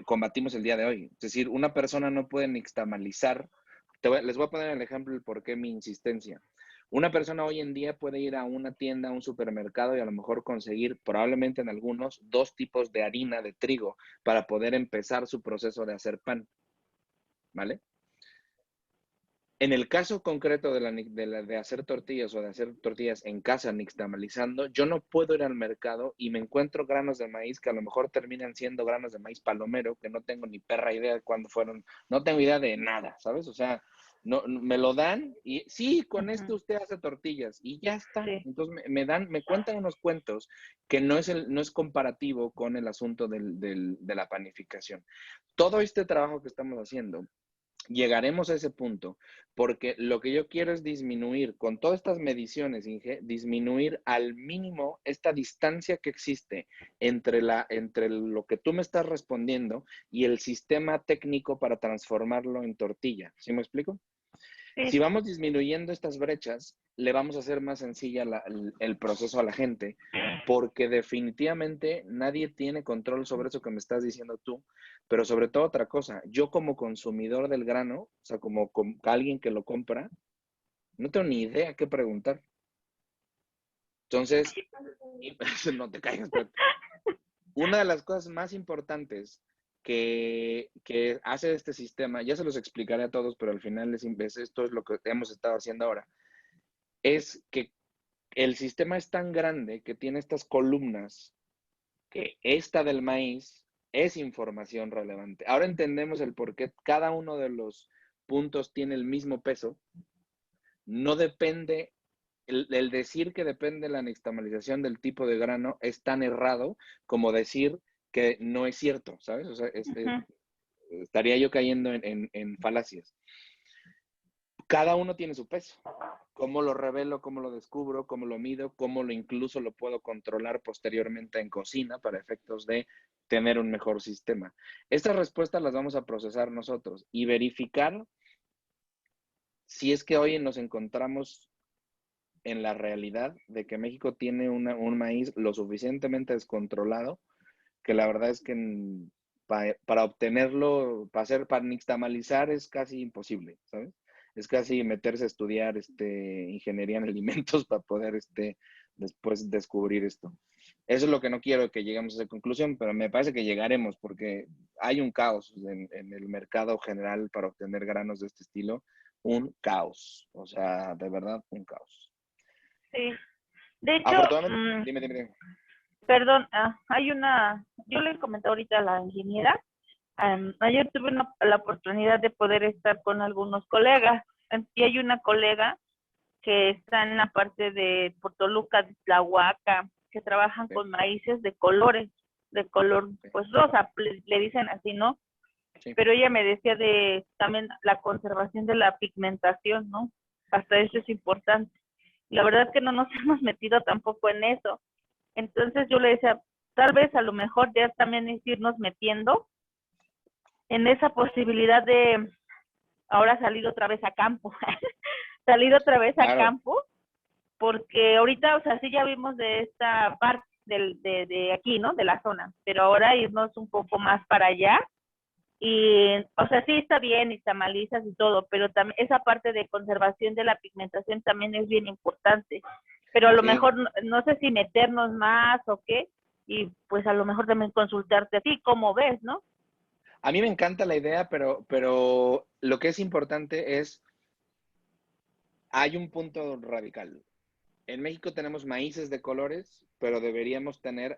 combatimos el día de hoy. Es decir, una persona no puede nixtamalizar. Les voy a poner el ejemplo del por qué mi insistencia. Una persona hoy en día puede ir a una tienda, a un supermercado y a lo mejor conseguir probablemente en algunos 2 tipos de harina de trigo para poder empezar su proceso de hacer pan, ¿vale? En el caso concreto de hacer tortillas o de hacer tortillas en casa nixtamalizando, yo no puedo ir al mercado y me encuentro granos de maíz que a lo mejor terminan siendo granos de maíz palomero, que no tengo ni perra idea de cuándo fueron, no tengo idea de nada, ¿sabes? O sea, no, me lo dan y sí, con esto usted hace tortillas y ya está. Sí. Entonces me cuentan unos cuentos que no es comparativo con el asunto de la panificación. Todo este trabajo que estamos haciendo, llegaremos a ese punto, porque lo que yo quiero es disminuir, con todas estas mediciones, Inge, disminuir al mínimo esta distancia que existe entre lo que tú me estás respondiendo y el sistema técnico para transformarlo en tortilla. ¿Sí me explico? Sí. Si vamos disminuyendo estas brechas, le vamos a hacer más sencilla el proceso a la gente, porque definitivamente nadie tiene control sobre eso que me estás diciendo tú, pero sobre todo otra cosa, yo como consumidor del grano, o sea, como alguien que lo compra, no tengo ni idea qué preguntar. Entonces, no te caigas, pero una de las cosas más importantes que hace este sistema, ya se los explicaré a todos, pero al final esto es lo que hemos estado haciendo ahora, es que el sistema es tan grande que tiene estas columnas, que esta del maíz es información relevante. Ahora entendemos el por qué cada uno de los puntos tiene el mismo peso. No depende, el decir que depende la nixtamalización del tipo de grano es tan errado como decir que no es cierto, ¿sabes? O sea, estaría yo cayendo en falacias. Cada uno tiene su peso. ¿Cómo lo revelo? ¿Cómo lo descubro? ¿Cómo lo mido? ¿Cómo incluso lo puedo controlar posteriormente en cocina para efectos de tener un mejor sistema? Estas respuestas las vamos a procesar nosotros y verificar si es que hoy nos encontramos en la realidad de que México tiene un maíz lo suficientemente descontrolado que la verdad es que para obtenerlo, para nixtamalizar es casi imposible, ¿sabes? Es casi meterse a estudiar ingeniería en alimentos para poder después descubrir esto. Eso es lo que no quiero que lleguemos a esa conclusión, pero me parece que llegaremos porque hay un caos en el mercado general para obtener granos de este estilo, un caos, o sea, de verdad, un caos. Sí. De hecho, Afortunadamente, dime. perdón, yo le comenté ahorita a la ingeniera, ayer tuve la oportunidad de poder estar con algunos colegas, y hay una colega que está en la parte de Portoluca, de Tlahuaca, que trabajan Sí. con maíces de colores, de color Sí. pues rosa, le dicen así, ¿no? Sí. Pero ella me decía de también la conservación de la pigmentación, ¿no? Hasta eso es importante. La verdad es que no nos hemos metido tampoco en eso. Entonces yo le decía, tal vez a lo mejor ya también es irnos metiendo en esa posibilidad de ahora salir otra vez a campo, salir otra vez a Claro. campo, porque ahorita, o sea, sí ya vimos de esta parte de aquí, ¿no? De la zona, pero ahora irnos un poco más para allá y, o sea, sí está bien y tamalizas y todo, pero también esa parte de conservación de la pigmentación también es bien importante, pero a lo Sí. mejor no sé si meternos más o qué, y pues a lo mejor también consultarte a ti, ¿cómo ves, no? A mí me encanta la idea, pero lo que es importante es, hay un punto radical. En México tenemos maíces de colores, pero deberíamos tener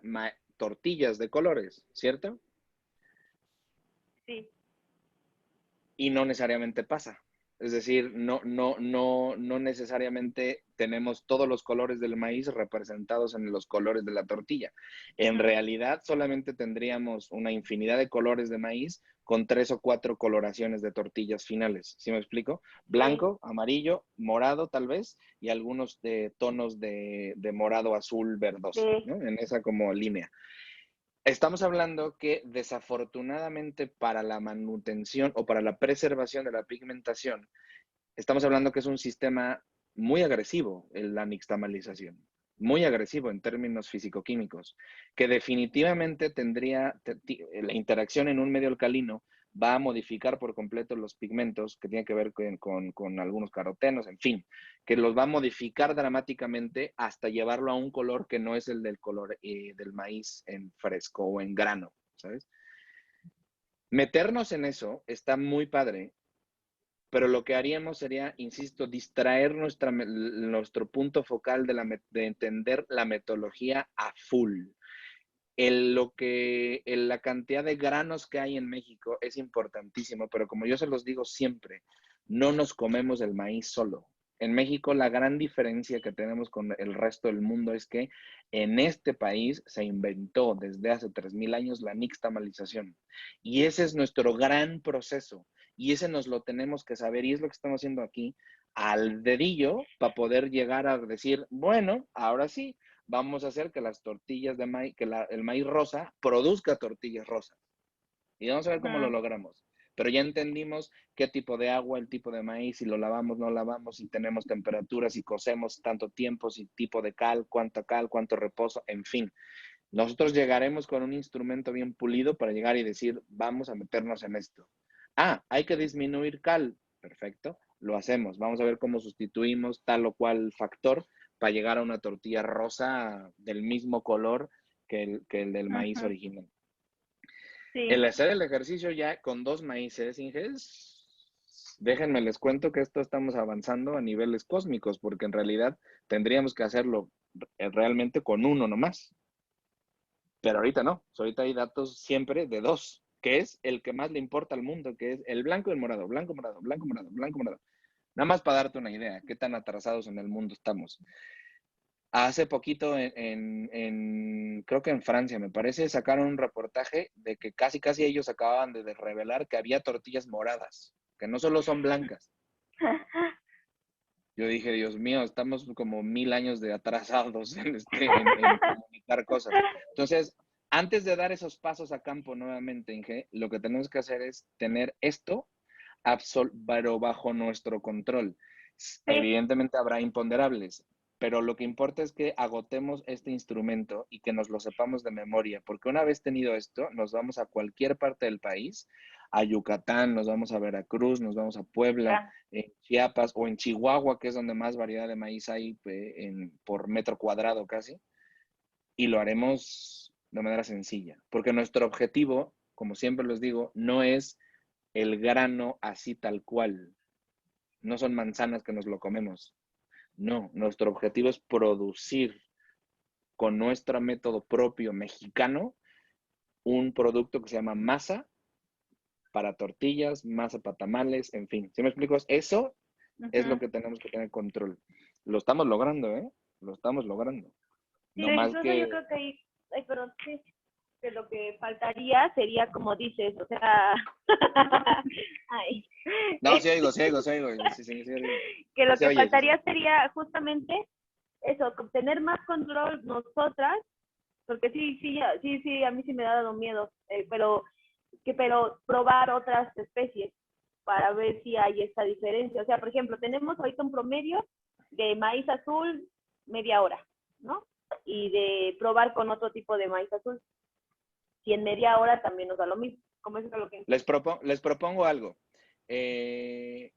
tortillas de colores, ¿cierto? Sí. Y no necesariamente pasa. Es decir, no necesariamente tenemos todos los colores del maíz representados en los colores de la tortilla. En realidad, solamente tendríamos una infinidad de colores de maíz con 3 o 4 coloraciones de tortillas finales. ¿Sí me explico? Blanco, amarillo, morado tal vez, y algunos tonos de morado, azul, verdoso, Sí. ¿no? En esa como línea. Estamos hablando que desafortunadamente para la manutención o para la preservación de la pigmentación, estamos hablando que es un sistema muy agresivo, la nixtamalización, muy agresivo en términos físico-químicos, que definitivamente tendría la interacción en un medio alcalino va a modificar por completo los pigmentos que tienen que ver con algunos carotenos, en fin, que los va a modificar dramáticamente hasta llevarlo a un color que no es el del color del maíz en fresco o en grano, ¿sabes? Meternos en eso está muy padre, pero lo que haríamos sería, insisto, distraer nuestro punto focal de entender la metodología a full. La cantidad de granos que hay en México es importantísimo, pero como yo se los digo siempre, no nos comemos el maíz solo. En México la gran diferencia que tenemos con el resto del mundo es que en este país se inventó desde hace 3,000 años la nixtamalización. Y ese es nuestro gran proceso. Y ese nos lo tenemos que saber y es lo que estamos haciendo aquí al dedillo para poder llegar a decir, bueno, ahora sí, vamos a hacer que las tortillas de maíz, el maíz rosa produzca tortillas rosas. Y vamos a ver cómo lo logramos. Pero ya entendimos qué tipo de agua, el tipo de maíz, si lo lavamos, no lavamos, si tenemos temperaturas, si cocemos tanto tiempo, si tipo de cal, cuánto reposo, en fin. Nosotros llegaremos con un instrumento bien pulido para llegar y decir, vamos a meternos en esto. Ah, hay que disminuir cal. Perfecto, lo hacemos. Vamos a ver cómo sustituimos tal o cual factor para llegar a una tortilla rosa del mismo color que el del maíz original. Sí. El hacer el ejercicio ya con 2 maíces, Inges, déjenme les cuento que esto estamos avanzando a niveles cósmicos, porque en realidad tendríamos que hacerlo realmente con uno nomás. Pero ahorita no, ahorita hay datos siempre de 2, que es el que más le importa al mundo, que es el blanco y el morado, blanco, morado, blanco, morado, blanco, morado. Nada más para darte una idea, qué tan atrasados en el mundo estamos. Hace poquito, creo que en Francia, me parece, sacaron un reportaje de que casi ellos acababan de revelar que había tortillas moradas, que no solo son blancas. Yo dije, Dios mío, estamos como 1000 años de atrasados en comunicar cosas. Entonces, antes de dar esos pasos a campo nuevamente, Inge, lo que tenemos que hacer es tener esto pero bajo nuestro control. Sí. Evidentemente habrá imponderables, pero lo que importa es que agotemos este instrumento y que nos lo sepamos de memoria, porque una vez tenido esto, nos vamos a cualquier parte del país, a Yucatán, nos vamos a Veracruz, nos vamos a Puebla, en Chiapas o en Chihuahua, que es donde más variedad de maíz hay por metro cuadrado casi, y lo haremos de manera sencilla, porque nuestro objetivo, como siempre les digo, no es el grano así tal cual, no son manzanas que nos lo comemos, no, nuestro objetivo es producir con nuestro método propio mexicano un producto que se llama masa para tortillas, masa para tamales, en fin. ¿Sí me explico? Eso es lo que tenemos que tener control. Lo estamos logrando, ¿eh? Lo estamos logrando. Sí, No más incluso que... yo creo que ahí, ay, pero sí, que lo que faltaría sería como dices, o sea, ay, No, sí oigo, sí oigo, sí oigo. Sí, sí, sí, que lo sí se que oye, sí se faltaría oye. sería justamente eso, tener más control nosotras, porque sí, a mí sí me ha dado miedo, pero probar otras especies para ver si hay esta diferencia. O sea, por ejemplo, tenemos ahorita un promedio de maíz azul media hora, ¿no? Y de probar con otro tipo de maíz azul. Si en media hora también nos da lo mismo. ¿Cómo es lo que... Les propongo algo. Este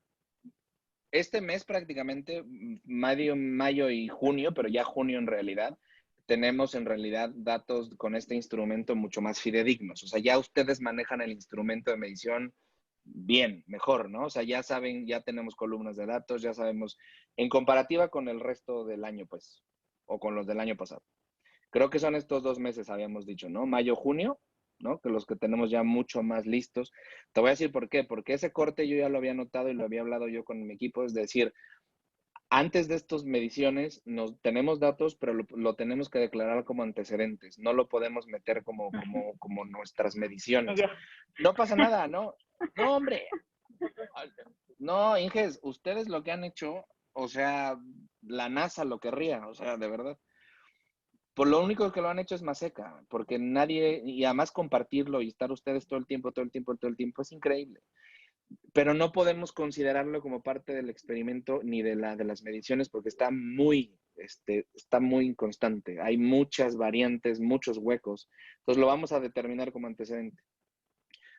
mes prácticamente, mayo y junio, pero ya junio en realidad, tenemos en realidad datos con este instrumento mucho más fidedignos. O sea, ya ustedes manejan el instrumento de medición bien, mejor, ¿no? O sea, ya saben, ya tenemos columnas de datos, ya sabemos, en comparativa con el resto del año, pues, o con los del año pasado. Creo que son estos 2 meses, habíamos dicho, ¿no? Mayo, junio, ¿no? Que los que tenemos ya mucho más listos. Te voy a decir por qué. Porque ese corte yo ya lo había notado y lo había hablado yo con mi equipo. Es decir, antes de estas mediciones tenemos datos, pero lo tenemos que declarar como antecedentes. No lo podemos meter como nuestras mediciones. No pasa nada, ¿no? No, hombre. No, Inges, ustedes lo que han hecho, o sea, la NASA lo querría, o sea, de verdad. Por lo único que lo han hecho es más seca, porque nadie, y además compartirlo y estar ustedes todo el tiempo, es increíble. Pero no podemos considerarlo como parte del experimento ni de las mediciones porque está muy inconstante. Hay muchas variantes, muchos huecos. Entonces lo vamos a determinar como antecedente.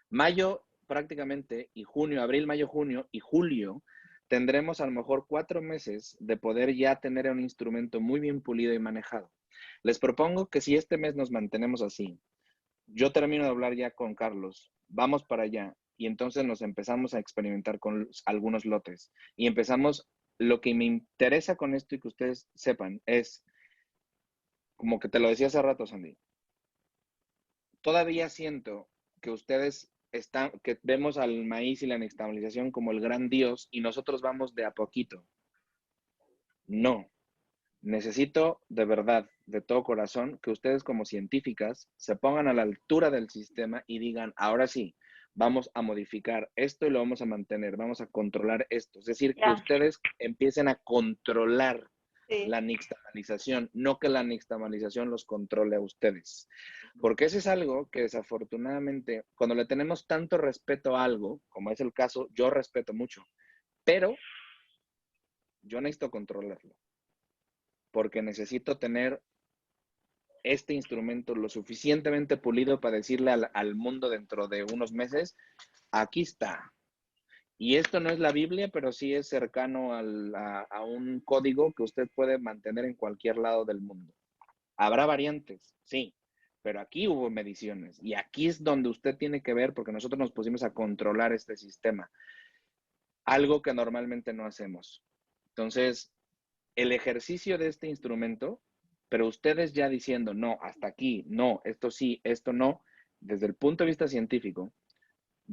Mayo prácticamente, y junio, abril, mayo, junio y julio, tendremos a lo mejor 4 meses de poder ya tener un instrumento muy bien pulido y manejado. Les propongo que si este mes nos mantenemos así, yo termino de hablar ya con Carlos, vamos para allá y entonces nos empezamos a experimentar con algunos lotes y empezamos, lo que me interesa con esto y que ustedes sepan es, como que te lo decía hace rato, Sandy, todavía siento que ustedes que vemos al maíz y la nixtamalización como el gran dios y nosotros vamos de a poquito. No, necesito de verdad, de todo corazón, que ustedes como científicas se pongan a la altura del sistema y digan, ahora sí, vamos a modificar esto y lo vamos a mantener, vamos a controlar esto. Es decir, que ustedes empiecen a controlar la nixtamalización, no que la nixtamalización los controle a ustedes. Porque eso es algo que desafortunadamente, cuando le tenemos tanto respeto a algo, como es el caso, yo respeto mucho, pero yo necesito controlarlo porque necesito tener este instrumento lo suficientemente pulido para decirle al mundo dentro de unos meses, aquí está. Y esto no es la Biblia, pero sí es cercano a un código que usted puede mantener en cualquier lado del mundo. Habrá variantes, sí, pero aquí hubo mediciones y aquí es donde usted tiene que ver porque nosotros nos pusimos a controlar este sistema, algo que normalmente no hacemos. Entonces, el ejercicio de este instrumento, pero ustedes ya diciendo, no, hasta aquí, no, esto sí, esto no, desde el punto de vista científico,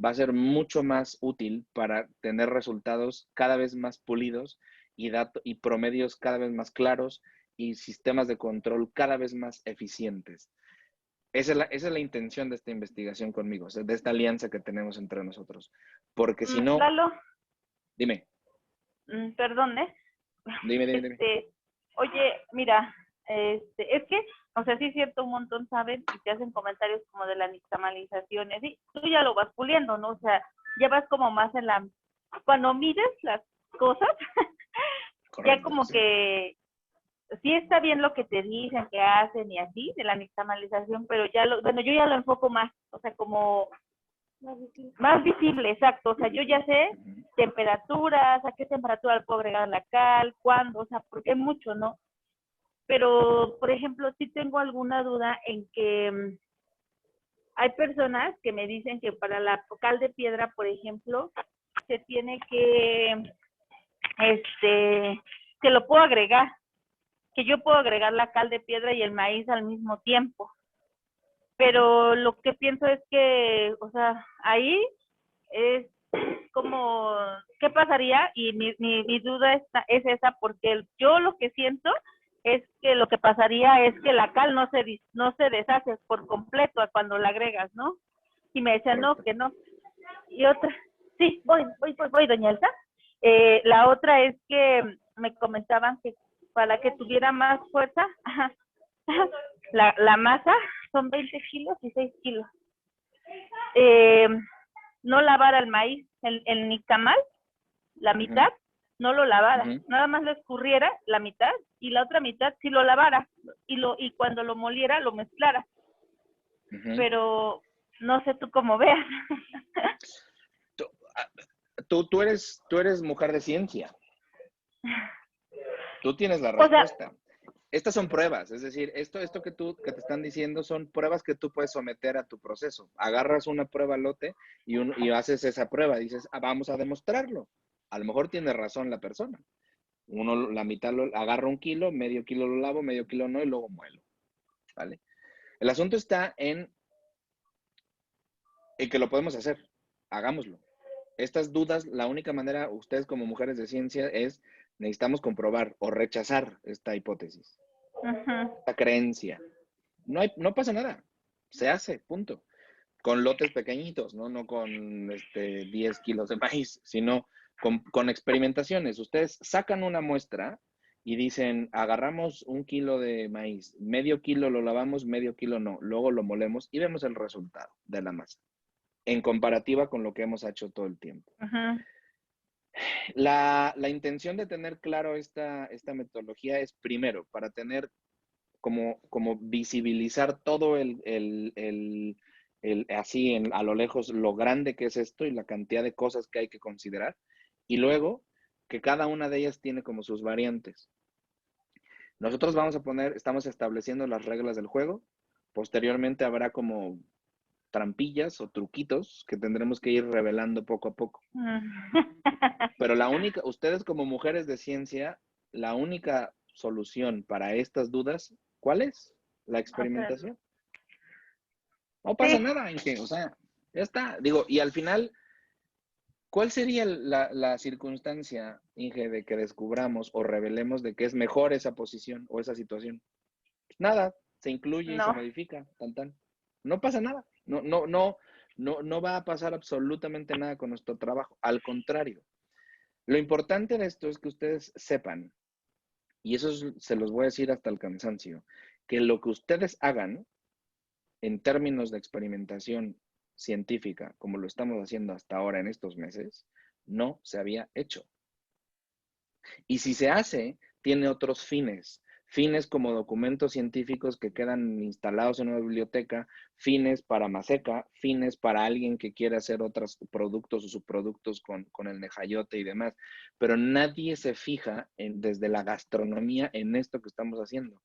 va a ser mucho más útil para tener resultados cada vez más pulidos y promedios cada vez más claros y sistemas de control cada vez más eficientes. Esa es la intención de esta investigación conmigo, de esta alianza que tenemos entre nosotros. Porque si no, Lalo, dime, perdón, dime. Oye, mira, es que, o sea, sí es cierto, un montón saben y te hacen comentarios como de la nixtamalización, y así, tú ya lo vas puliendo, ¿no? O sea, ya vas como más en la cuando mides las cosas, ya Correcto, como sí. que sí está bien lo que te dicen que hacen y así, de la nixtamalización, pero ya bueno, yo ya lo enfoco más, o sea, como más visible, exacto, o sea, yo ya sé Ujú. temperaturas, a qué temperatura le puedo agregar la cal, cuándo, o sea, porque hay mucho, ¿no? Pero, por ejemplo, sí tengo alguna duda en que hay personas que me dicen que para la cal de piedra, por ejemplo, se tiene que lo puedo agregar, que yo puedo agregar la cal de piedra y el maíz al mismo tiempo. Pero lo que pienso es que, o sea, ahí es como, ¿qué pasaría? Y mi duda es esa, porque yo lo que siento es que lo que pasaría es que la cal no se deshace por completo a cuando la agregas, ¿no? Y me decían, no, Correcto. que no. Y otra, sí, voy, doña Elsa. La otra es que me comentaban que para que tuviera más fuerza, la masa son 20 kilos y 6 kilos. Eh, no lavara el maíz, el nixtamal, la mitad, Ujú, no lo lavara, ujú, nada más lo escurriera la mitad y la otra mitad sí lo lavara y cuando lo moliera lo mezclara, ujú. pero no sé tú cómo veas. Tú, ah, tú eres mujer de ciencia. Tú tienes la O sea, respuesta. Estas son pruebas, es decir, esto que te están diciendo son pruebas que tú puedes someter a tu proceso. Agarras una prueba lote y haces esa prueba, dices, "Ah, vamos a demostrarlo". A lo mejor tiene razón la persona. Uno, la mitad lo agarra 1 kilo, medio kilo lo lavo, medio kilo no, y luego muelo, ¿vale? El asunto está en que lo podemos hacer. Hagámoslo. Estas dudas, la única manera, ustedes como mujeres de ciencia, es necesitamos comprobar o rechazar esta hipótesis, uh-huh. esta creencia. No pasa nada. Se hace, punto. Con lotes pequeñitos, ¿no? No con 10 kilos de maíz, sino con experimentaciones. Ustedes sacan una muestra y dicen, agarramos 1 kilo de maíz, medio kilo lo lavamos, medio kilo no. Luego lo molemos y vemos el resultado de la masa, en comparativa con lo que hemos hecho todo el tiempo. Uh-huh. La intención de tener claro esta metodología es, primero, para tener como visibilizar todo así a lo lejos lo grande que es esto y la cantidad de cosas que hay que considerar. Y luego, que cada una de ellas tiene como sus variantes. Nosotros estamos estableciendo las reglas del juego. Posteriormente habrá como trampillas o truquitos que tendremos que ir revelando poco a poco. Pero ustedes como mujeres de ciencia, la única solución para estas dudas, ¿cuál es? La Hacerlo. experimentación. No pasa Sí, nada, Inge, o sea, ya está. Digo, y al final, ¿cuál sería la circunstancia, Inge, de que descubramos o revelemos de que es mejor esa posición o esa situación? Nada, se incluye y se no. modifica, tan tan. No pasa nada. No va a pasar absolutamente nada con nuestro trabajo. Al contrario, lo importante de esto es que ustedes sepan, y se los voy a decir hasta el cansancio, que lo que ustedes hagan en términos de experimentación científica, como lo estamos haciendo hasta ahora en estos meses, no se había hecho. Y si se hace, tiene otros fines. Fines como documentos científicos que quedan instalados en una biblioteca, fines para Maseca, fines para alguien que quiere hacer otros productos o subproductos con el nejayote y demás. Pero nadie se fija desde la gastronomía en esto que estamos haciendo.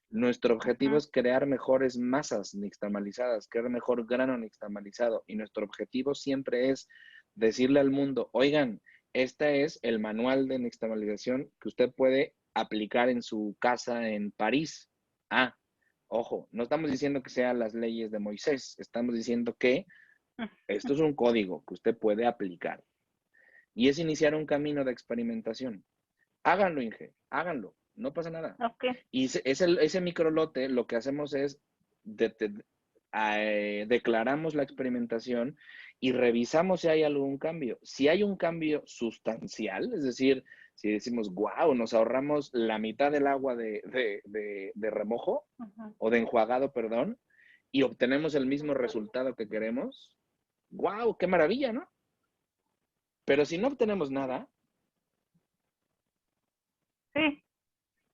Nuestro objetivo Uh-huh. es crear mejores masas nixtamalizadas, crear mejor grano nixtamalizado. Y nuestro objetivo siempre es decirle al mundo, oigan, este es el manual de nixtamalización que usted puede aplicar en su casa en París. Ah, ojo, no estamos diciendo que sean las leyes de Moisés, estamos diciendo que esto es un código que usted puede aplicar. Y es iniciar un camino de experimentación. Háganlo, Inge, háganlo, no pasa nada. Okay. Y ese microlote, lo que hacemos es declaramos la experimentación y revisamos si hay algún cambio. Si hay un cambio sustancial, es decir, si decimos, wow, nos ahorramos la mitad del agua de remojo Uh-huh. o de enjuagado, perdón, y obtenemos el mismo resultado que queremos, wow, qué maravilla, ¿no? Pero si no obtenemos nada, Sí,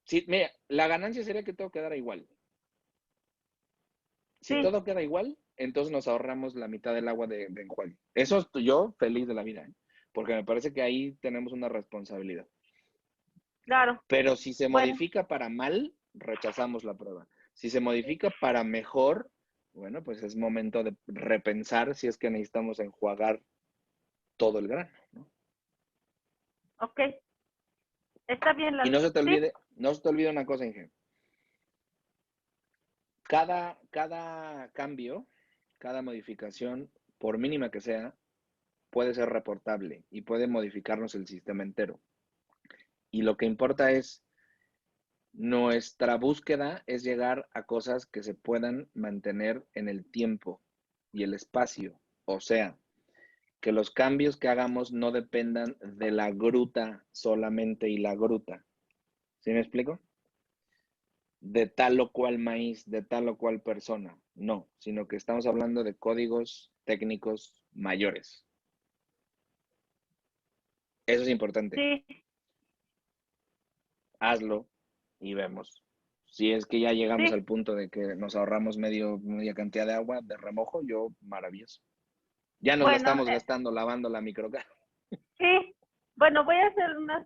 sí, mira, la ganancia sería que todo quedara igual. Si sí, todo queda igual, entonces nos ahorramos la mitad del agua de enjuague. Eso estoy yo feliz de la vida, ¿eh? Porque me parece que ahí tenemos una responsabilidad. claro. Pero si se Bueno, modifica para mal, rechazamos la prueba. Si se modifica para mejor, bueno, pues es momento de repensar si es que necesitamos enjuagar todo el grano, ¿no? ok. Está bien, Y Lalo. Sí, no se te olvide una cosa, Inge. Cada cambio, cada modificación, por mínima que sea, puede ser reportable y puede modificarnos el sistema entero. Y lo que importa es, nuestra búsqueda es llegar a cosas que se puedan mantener en el tiempo y el espacio. O sea, que los cambios que hagamos no dependan de la gruta solamente y la gruta. ¿Sí me explico? De tal o cual maíz, de tal o cual persona. No, sino que estamos hablando de códigos técnicos mayores. Eso es importante. sí. Hazlo y vemos. Si es que ya llegamos Sí, al punto de que nos ahorramos media cantidad de agua de remojo, yo maravilloso. Ya nos la bueno, estamos gastando lavando la microca. sí. Bueno, voy a hacer unas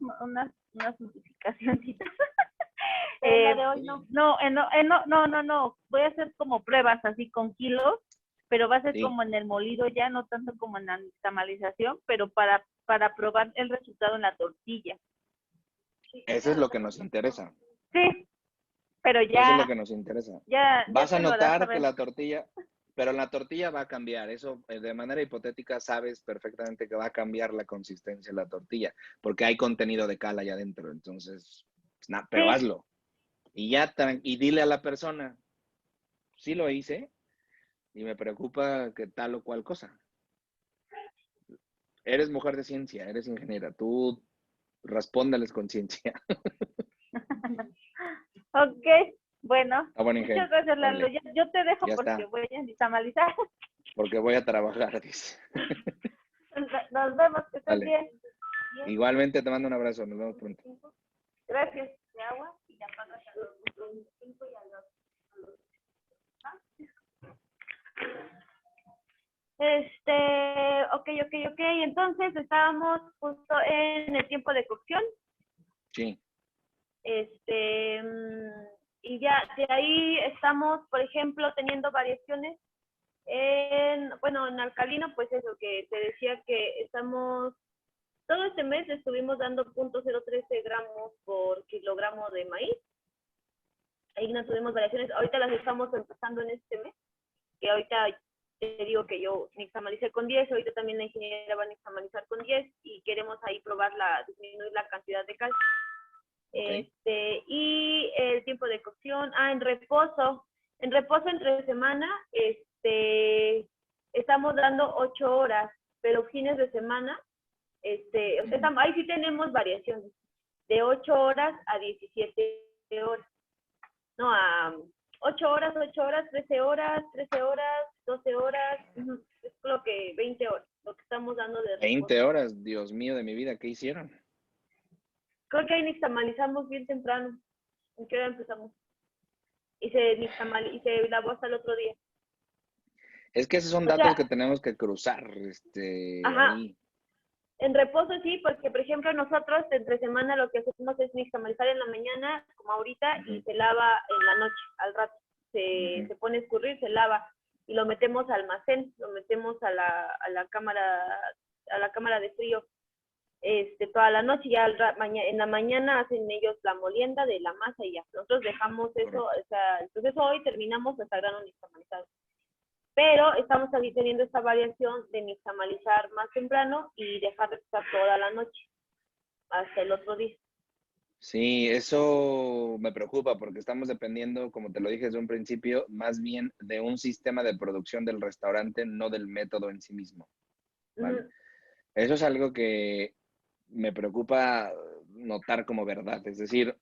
modificaciones. Pero la de hoy Sí, no. No. Voy a hacer como pruebas así con kilos, pero va a ser sí, como en el molido ya, no tanto como en la nixtamalización, pero para probar el resultado en la tortilla. Sí, eso es ya, lo que nos interesa. Sí, pero Eso es lo ya, que nos interesa. ya Vas a te lo harás notar que saber. la tortilla, pero la tortilla va a cambiar. Eso de manera hipotética sabes perfectamente que va a cambiar la consistencia de la tortilla, porque hay contenido de cal allá adentro. Entonces, pero Sí, hazlo. Y dile a la persona, sí lo hice y me preocupa que tal o cual cosa. Eres mujer de ciencia, eres ingeniera, tú respóndales con ciencia. ok, bueno, Ah, bueno, Inge, muchas gracias, Lalo. órale, Yo te dejo ya porque está, voy a nixtamalizar. porque voy a trabajar, dice. Nos vemos, que estés Dale. bien. Igualmente te mando un abrazo, nos vemos pronto. Gracias. de agua y ya pagas a los 25 y a los. Ok. Entonces estábamos justo en el tiempo de cocción. Sí, Este, y ya de ahí estamos, por ejemplo, teniendo variaciones en alcalino, pues eso que te decía que estamos, todo este mes estuvimos dando 0.013 gramos por kilogramo de maíz. Ahí no tuvimos variaciones. Ahorita las estamos empezando en este mes, que ahorita te digo que yo nixtamalicé con 10, ahorita también la ingeniera va a nixtamalizar con 10 y queremos ahí disminuir la cantidad de cal. ok. Y el tiempo de cocción, en reposo entre semana, estamos dando 8 horas, pero fines de semana, ahí sí tenemos variaciones, de 8 horas a 17 horas, no, a 8 horas, 13 horas, 12 horas, es lo que 20 horas, lo que estamos dando de reposo. 20 horas, Dios mío de mi vida, ¿qué hicieron? Creo que ahí nixtamalizamos bien temprano. ¿En qué hora empezamos? Y se lavó hasta el otro día. Es que esos son O sea, datos que tenemos que cruzar, ajá, ahí. en reposo sí, porque por ejemplo nosotros entre semana lo que hacemos es nixtamalizar en la mañana, como ahorita, y Ujú, se lava en la noche, al rato. ujú. Se pone a escurrir, se lava y lo metemos al almacén, lo metemos a la cámara de frío toda la noche, ya en la mañana hacen ellos la molienda de la masa y ya. Nosotros dejamos eso, Correcto. o sea, entonces hoy terminamos hasta grano nixtamalizado. Pero estamos ahí teniendo esta variación de nixtamalizar más temprano y dejar de estar toda la noche hasta el otro día. Sí, eso me preocupa porque estamos dependiendo, como te lo dije desde un principio, más bien de un sistema de producción del restaurante, no del método en sí mismo, ¿vale? Uh-huh. Eso es algo que me preocupa notar como verdad. Es decir,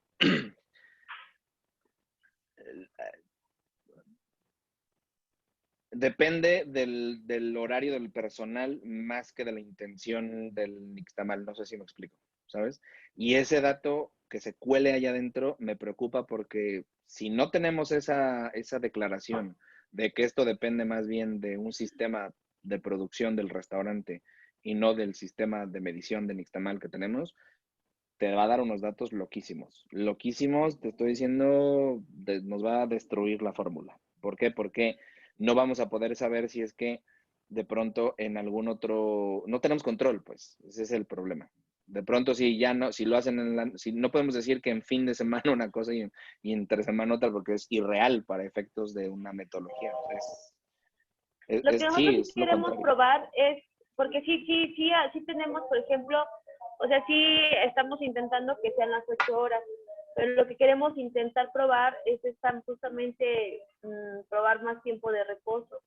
Depende del horario del personal más que de la intención del nixtamal. No sé si me explico, ¿sabes? Y ese dato que se cuele allá adentro me preocupa porque si no tenemos esa declaración de que esto depende más bien de un sistema de producción del restaurante y no del sistema de medición de nixtamal que tenemos, te va a dar unos datos loquísimos. Loquísimos, te estoy diciendo, nos va a destruir la fórmula. ¿Por qué? Porque no vamos a poder saber si es que de pronto en algún otro, no tenemos control, pues, ese es el problema. De pronto si ya no, si lo hacen si no podemos decir que en fin de semana una cosa y entre semana otra, porque es irreal para efectos de una metodología. O sea, Lo que nosotros sí, sí es lo queremos contrario. probar es, porque sí tenemos, por ejemplo, o sea, sí estamos intentando que sean las 8 horas, pero lo que queremos intentar probar es justamente probar más tiempo de reposo.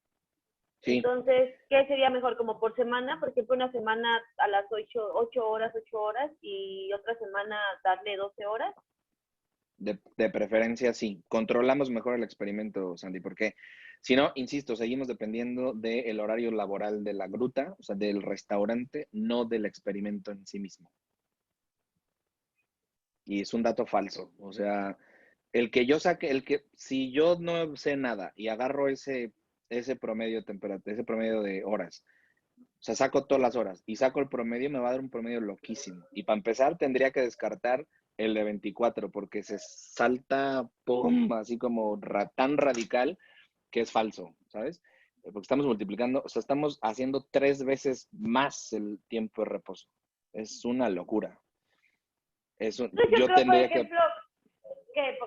Sí. Entonces, ¿qué sería mejor? Como por semana, por ejemplo, una semana a las 8 horas, y otra semana darle 12 horas. De preferencia, sí. Controlamos mejor el experimento, Sandy, porque si no, insisto, seguimos dependiendo del horario laboral de la gruta, o sea, del restaurante, no del experimento en sí mismo. Y es un dato falso. O sea, si yo no sé nada y agarro ese promedio de temperatura, ese promedio de horas, o sea, saco todas las horas y saco el promedio, me va a dar un promedio loquísimo. Y para empezar, tendría que descartar el de 24 porque se salta, ¡pum!, así como tan radical que es falso, ¿sabes? Porque estamos multiplicando, o sea, estamos haciendo 3 veces más el tiempo de reposo. Es una locura. Por Yo ejemplo, tendría que,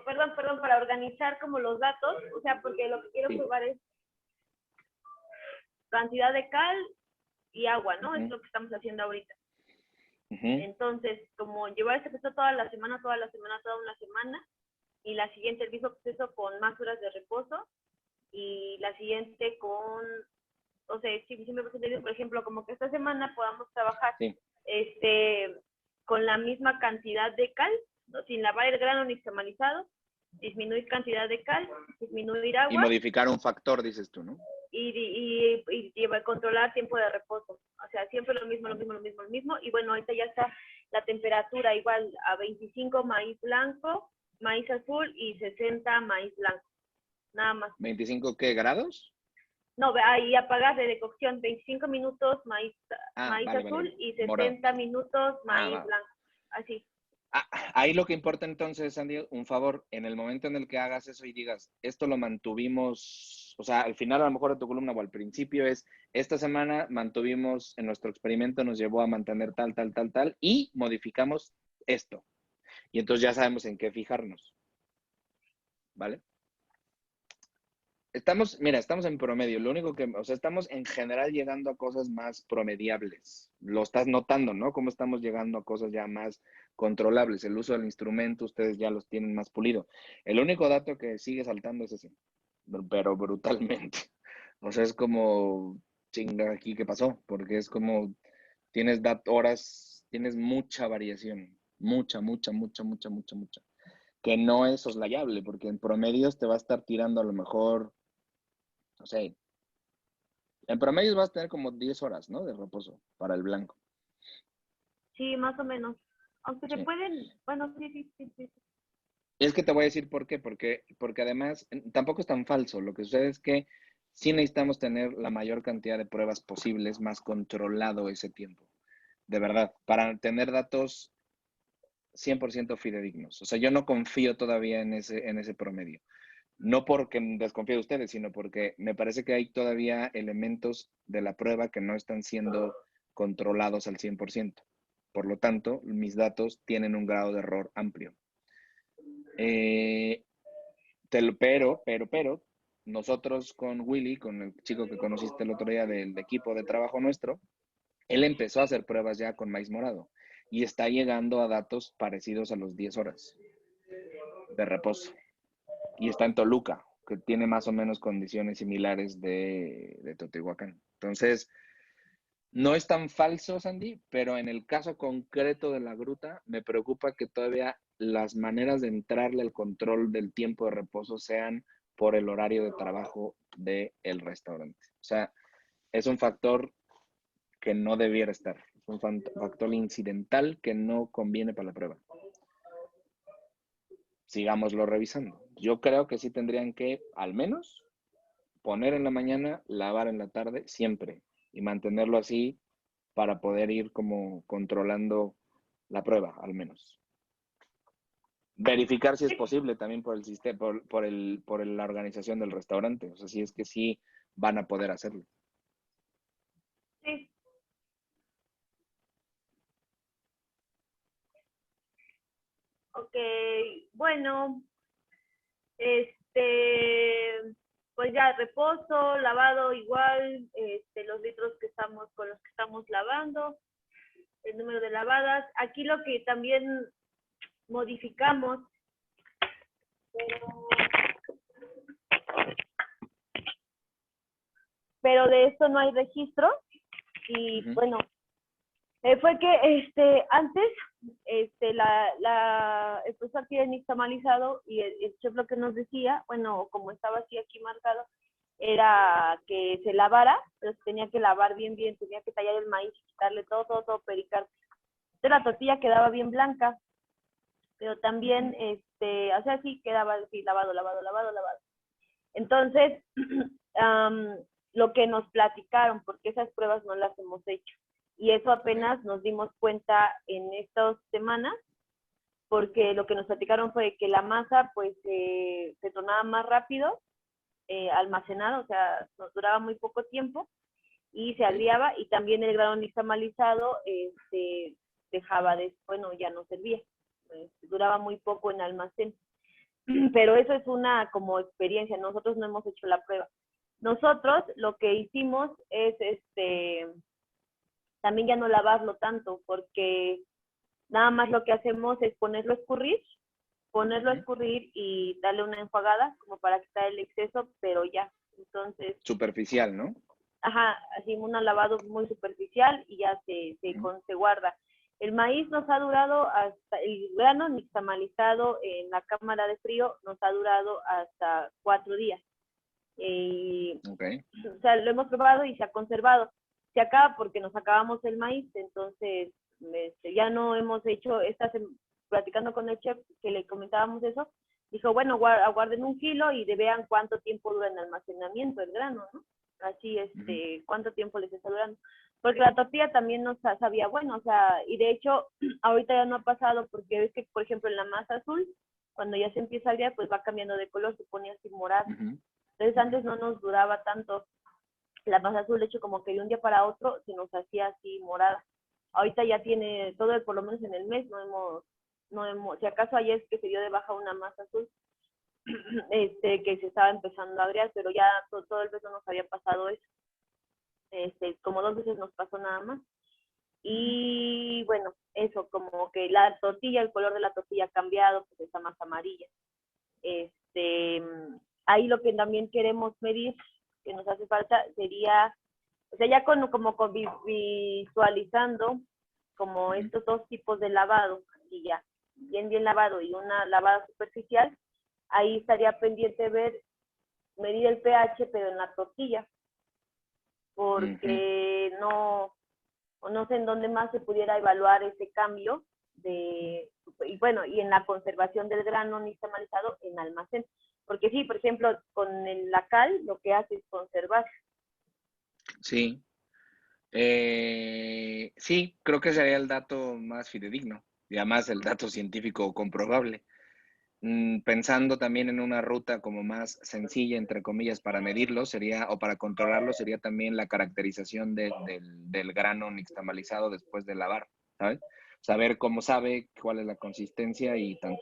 perdón, para organizar como los datos, o sea, porque lo que quiero sí. probar es cantidad de cal y agua, ¿no? Es Uh-huh. lo que estamos haciendo ahorita. Uh-huh. Entonces, como llevar ese proceso toda una semana, y la siguiente el mismo proceso con más horas de reposo, y la siguiente con, o sea, si me presento, por ejemplo, como que esta semana podamos trabajar Sí. con la misma cantidad de cal, ¿no? Sin lavar el grano nixtamalizado, disminuir cantidad de cal, disminuir agua. Y modificar un factor, dices tú, ¿no? Y controlar tiempo de reposo. O sea, siempre lo mismo. Y bueno, ahorita ya está la temperatura igual a 25 maíz blanco, maíz azul y 60 maíz blanco. Nada más. ¿25 qué grados? No, ahí apagas de decocción, 25 minutos maíz Vale, azul vale. y Morado. 60 minutos maíz Va. blanco. Así. Ahí lo que importa entonces, Sandy, un favor, en el momento en el que hagas eso y digas, esto lo mantuvimos, o sea, al final a lo mejor de tu columna o al principio es, esta semana mantuvimos, en nuestro experimento nos llevó a mantener tal, y modificamos esto. Y entonces ya sabemos en qué fijarnos. ¿Vale? Estamos en promedio, lo único que, o sea, estamos en general llegando a cosas más promediables. Lo estás notando, ¿no? Cómo estamos llegando a cosas ya más controlables. El uso del instrumento, ustedes ya los tienen más pulido. El único dato que sigue saltando es ese, pero brutalmente. O sea, es como, chinga, aquí, ¿qué pasó? Porque es como, tienes horas, tienes mucha variación. Mucha. Que no es soslayable, porque en promedios te va a estar tirando a lo mejor, no sé, en promedio vas a tener como 10 horas, ¿no? De reposo para el blanco. Sí, más o menos. Aunque Sí. se pueden, bueno, sí. Y es que te voy a decir por qué, porque además tampoco es tan falso. Lo que sucede es que sí necesitamos tener la mayor cantidad de pruebas posibles, más controlado ese tiempo. De verdad, para tener datos 100% fidedignos. O sea, yo no confío todavía en ese promedio. No porque desconfíe de ustedes, sino porque me parece que hay todavía elementos de la prueba que no están siendo controlados al 100%. Por lo tanto, mis datos tienen un grado de error amplio. Pero, nosotros con Willy, con el chico que conociste el otro día del equipo de trabajo nuestro, él empezó a hacer pruebas ya con maíz morado y está llegando a datos parecidos a los 10 horas de reposo. Y está en Toluca, que tiene más o menos condiciones similares de Teotihuacán. Entonces, no es tan falso, Sandy, pero en el caso concreto de la gruta, me preocupa que todavía las maneras de entrarle al control del tiempo de reposo sean por el horario de trabajo del restaurante. O sea, es un factor que no debiera estar. Es un factor incidental que no conviene para la prueba. Sigámoslo revisando. Yo creo que sí tendrían que, al menos, poner en la mañana, lavar en la tarde, siempre. Y mantenerlo así para poder ir como controlando la prueba, al menos. Verificar si es posible también por el sistema, por la organización del restaurante. O sea, si es que sí van a poder hacerlo. Sí. Ok, bueno, pues ya reposo, lavado igual, los litros con los que estamos lavando, el número de lavadas. Aquí lo que también modificamos, pero de esto no hay registro. Y bueno, fue que antes el profesor aquí era nixtamalizado y el chef lo que nos decía, bueno, como estaba así aquí marcado, era que se lavara, pero se tenía que lavar bien, tenía que tallar el maíz y quitarle todo pericarpo. Entonces la tortilla quedaba bien blanca, pero también, o sea, sí quedaba así, lavado. Entonces, lo que nos platicaron, porque esas pruebas no las hemos hecho, y eso apenas nos dimos cuenta en estas semanas, porque lo que nos platicaron fue que la masa pues se tornaba más rápido almacenada, o sea, nos duraba muy poco tiempo y se agriaba, y también el grano nixtamalizado dejaba bueno, ya no servía, duraba muy poco en almacén. Pero eso es una como experiencia, nosotros no hemos hecho la prueba. Nosotros lo que hicimos es también ya no lavarlo tanto, porque nada más lo que hacemos es ponerlo a escurrir y darle una enjuagada como para quitar el exceso, pero ya, entonces... Superficial, ¿no? Ajá, así un lavado muy superficial y ya se guarda. El maíz nos ha durado hasta, el grano nixtamalizado en la cámara de frío nos ha durado hasta 4 días. Okay. O sea, lo hemos probado y se ha conservado. Se acaba porque nos acabamos el maíz, entonces ya no hemos hecho, platicando con el chef que le comentábamos eso, dijo, bueno, aguarden 1 kilo y vean cuánto tiempo dura en almacenamiento el grano, ¿no? Así, cuánto tiempo les está durando. Porque la tortilla también no sabía bueno, o sea, y de hecho, ahorita ya no ha pasado, porque ves que, por ejemplo, en la masa azul, cuando ya se empieza a agriar, pues va cambiando de color, se pone así morado. Entonces antes no nos duraba tanto la masa azul, de hecho como que de un día para otro se nos hacía así morada. Ahorita ya tiene todo, por lo menos en el mes, no hemos, si acaso ayer es que se dio de baja una masa azul, que se estaba empezando a agriar, pero ya todo el mes no nos había pasado eso. Como 2 veces nos pasó nada más. Y bueno, eso, como que la tortilla, el color de la tortilla ha cambiado, pues está más amarilla. Ahí lo que también queremos medir, que nos hace falta, sería, o sea, ya como visualizando como estos 2 tipos de lavado, así ya, bien lavado y una lavada superficial, ahí estaría pendiente medir el pH, pero en la tortilla, porque no sé en dónde más se pudiera evaluar ese cambio y bueno, y en la conservación del grano nixtamalizado en almacén. Porque sí, por ejemplo, con la cal lo que hace es conservar. Sí. Sí, creo que sería el dato más fidedigno y además el dato científico comprobable. Pensando también en una ruta como más sencilla, entre comillas, para medirlo sería, o para controlarlo, sería también la caracterización del grano nixtamalizado después de lavar, ¿sabes? Saber cómo sabe, cuál es la consistencia y tan.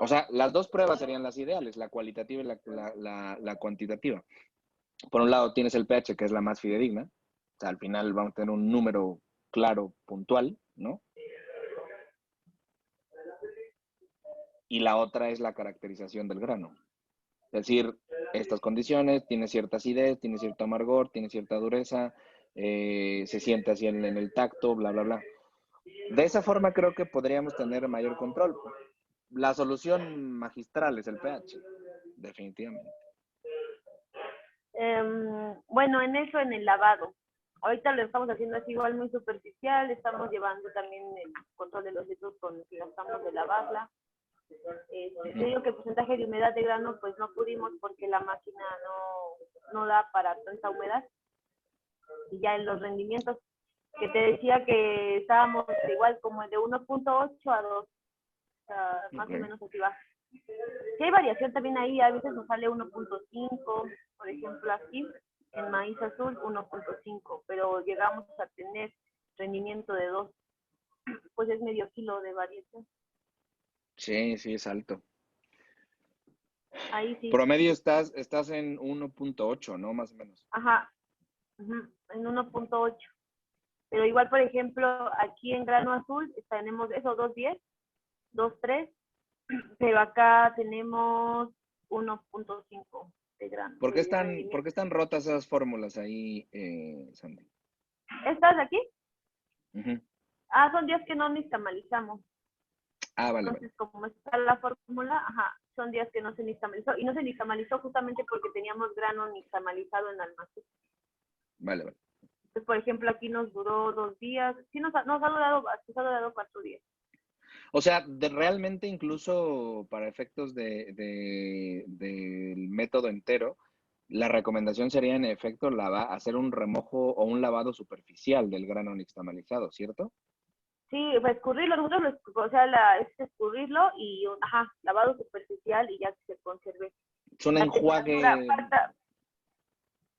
O sea, las 2 pruebas serían las ideales, la cualitativa y la cuantitativa. Por un lado tienes el pH, que es la más fidedigna. O sea, al final vamos a tener un número claro, puntual, ¿no? Y la otra es la caracterización del grano. Es decir, estas condiciones, tiene cierta acidez, tiene cierto amargor, tiene cierta dureza, se siente así en el tacto, bla, bla, bla. De esa forma creo que podríamos tener mayor control. La solución magistral es el pH. definitivamente. Bueno, en eso, en el lavado. Ahorita lo estamos haciendo así igual muy superficial, estamos llevando también el control de los litros con los que gastamos de lavarla. Te digo que el porcentaje de humedad de grano pues no pudimos porque la máquina no da para tanta humedad. Y ya en los rendimientos que te decía que estábamos igual como de 1.8 a 2, o sea, más o menos así va. Sí hay variación también ahí, a veces nos sale 1.5, por ejemplo aquí, en maíz azul 1.5, pero llegamos a tener rendimiento de 2, pues es medio kilo de variación. Sí, es alto. Ahí sí. Promedio estás en 1.8, ¿no? Más o menos. Ajá, en 1.8. Pero igual, por ejemplo, aquí en grano azul tenemos eso, 2.10, 2.3, pero acá tenemos 1.5 de grano. ¿Por qué están rotas esas fórmulas ahí, Sandy? ¿Estás aquí? Uh-huh. Son días que no nixtamalizamos. Vale. Entonces, como está la fórmula, son días que no se nixtamalizó. Y no se nixtamalizó justamente porque teníamos grano nixtamalizado en almacén. Vale. Entonces, por ejemplo, aquí nos duró 2 días. Sí, nos ha durado 4 días. O sea, realmente incluso para efectos del método entero, la recomendación sería en efecto hacer un remojo o un lavado superficial del grano nixtamalizado, ¿cierto? Sí, pues escurrirlo, nosotros es escurrirlo y lavado superficial y ya que se conserve. Es un enjuague.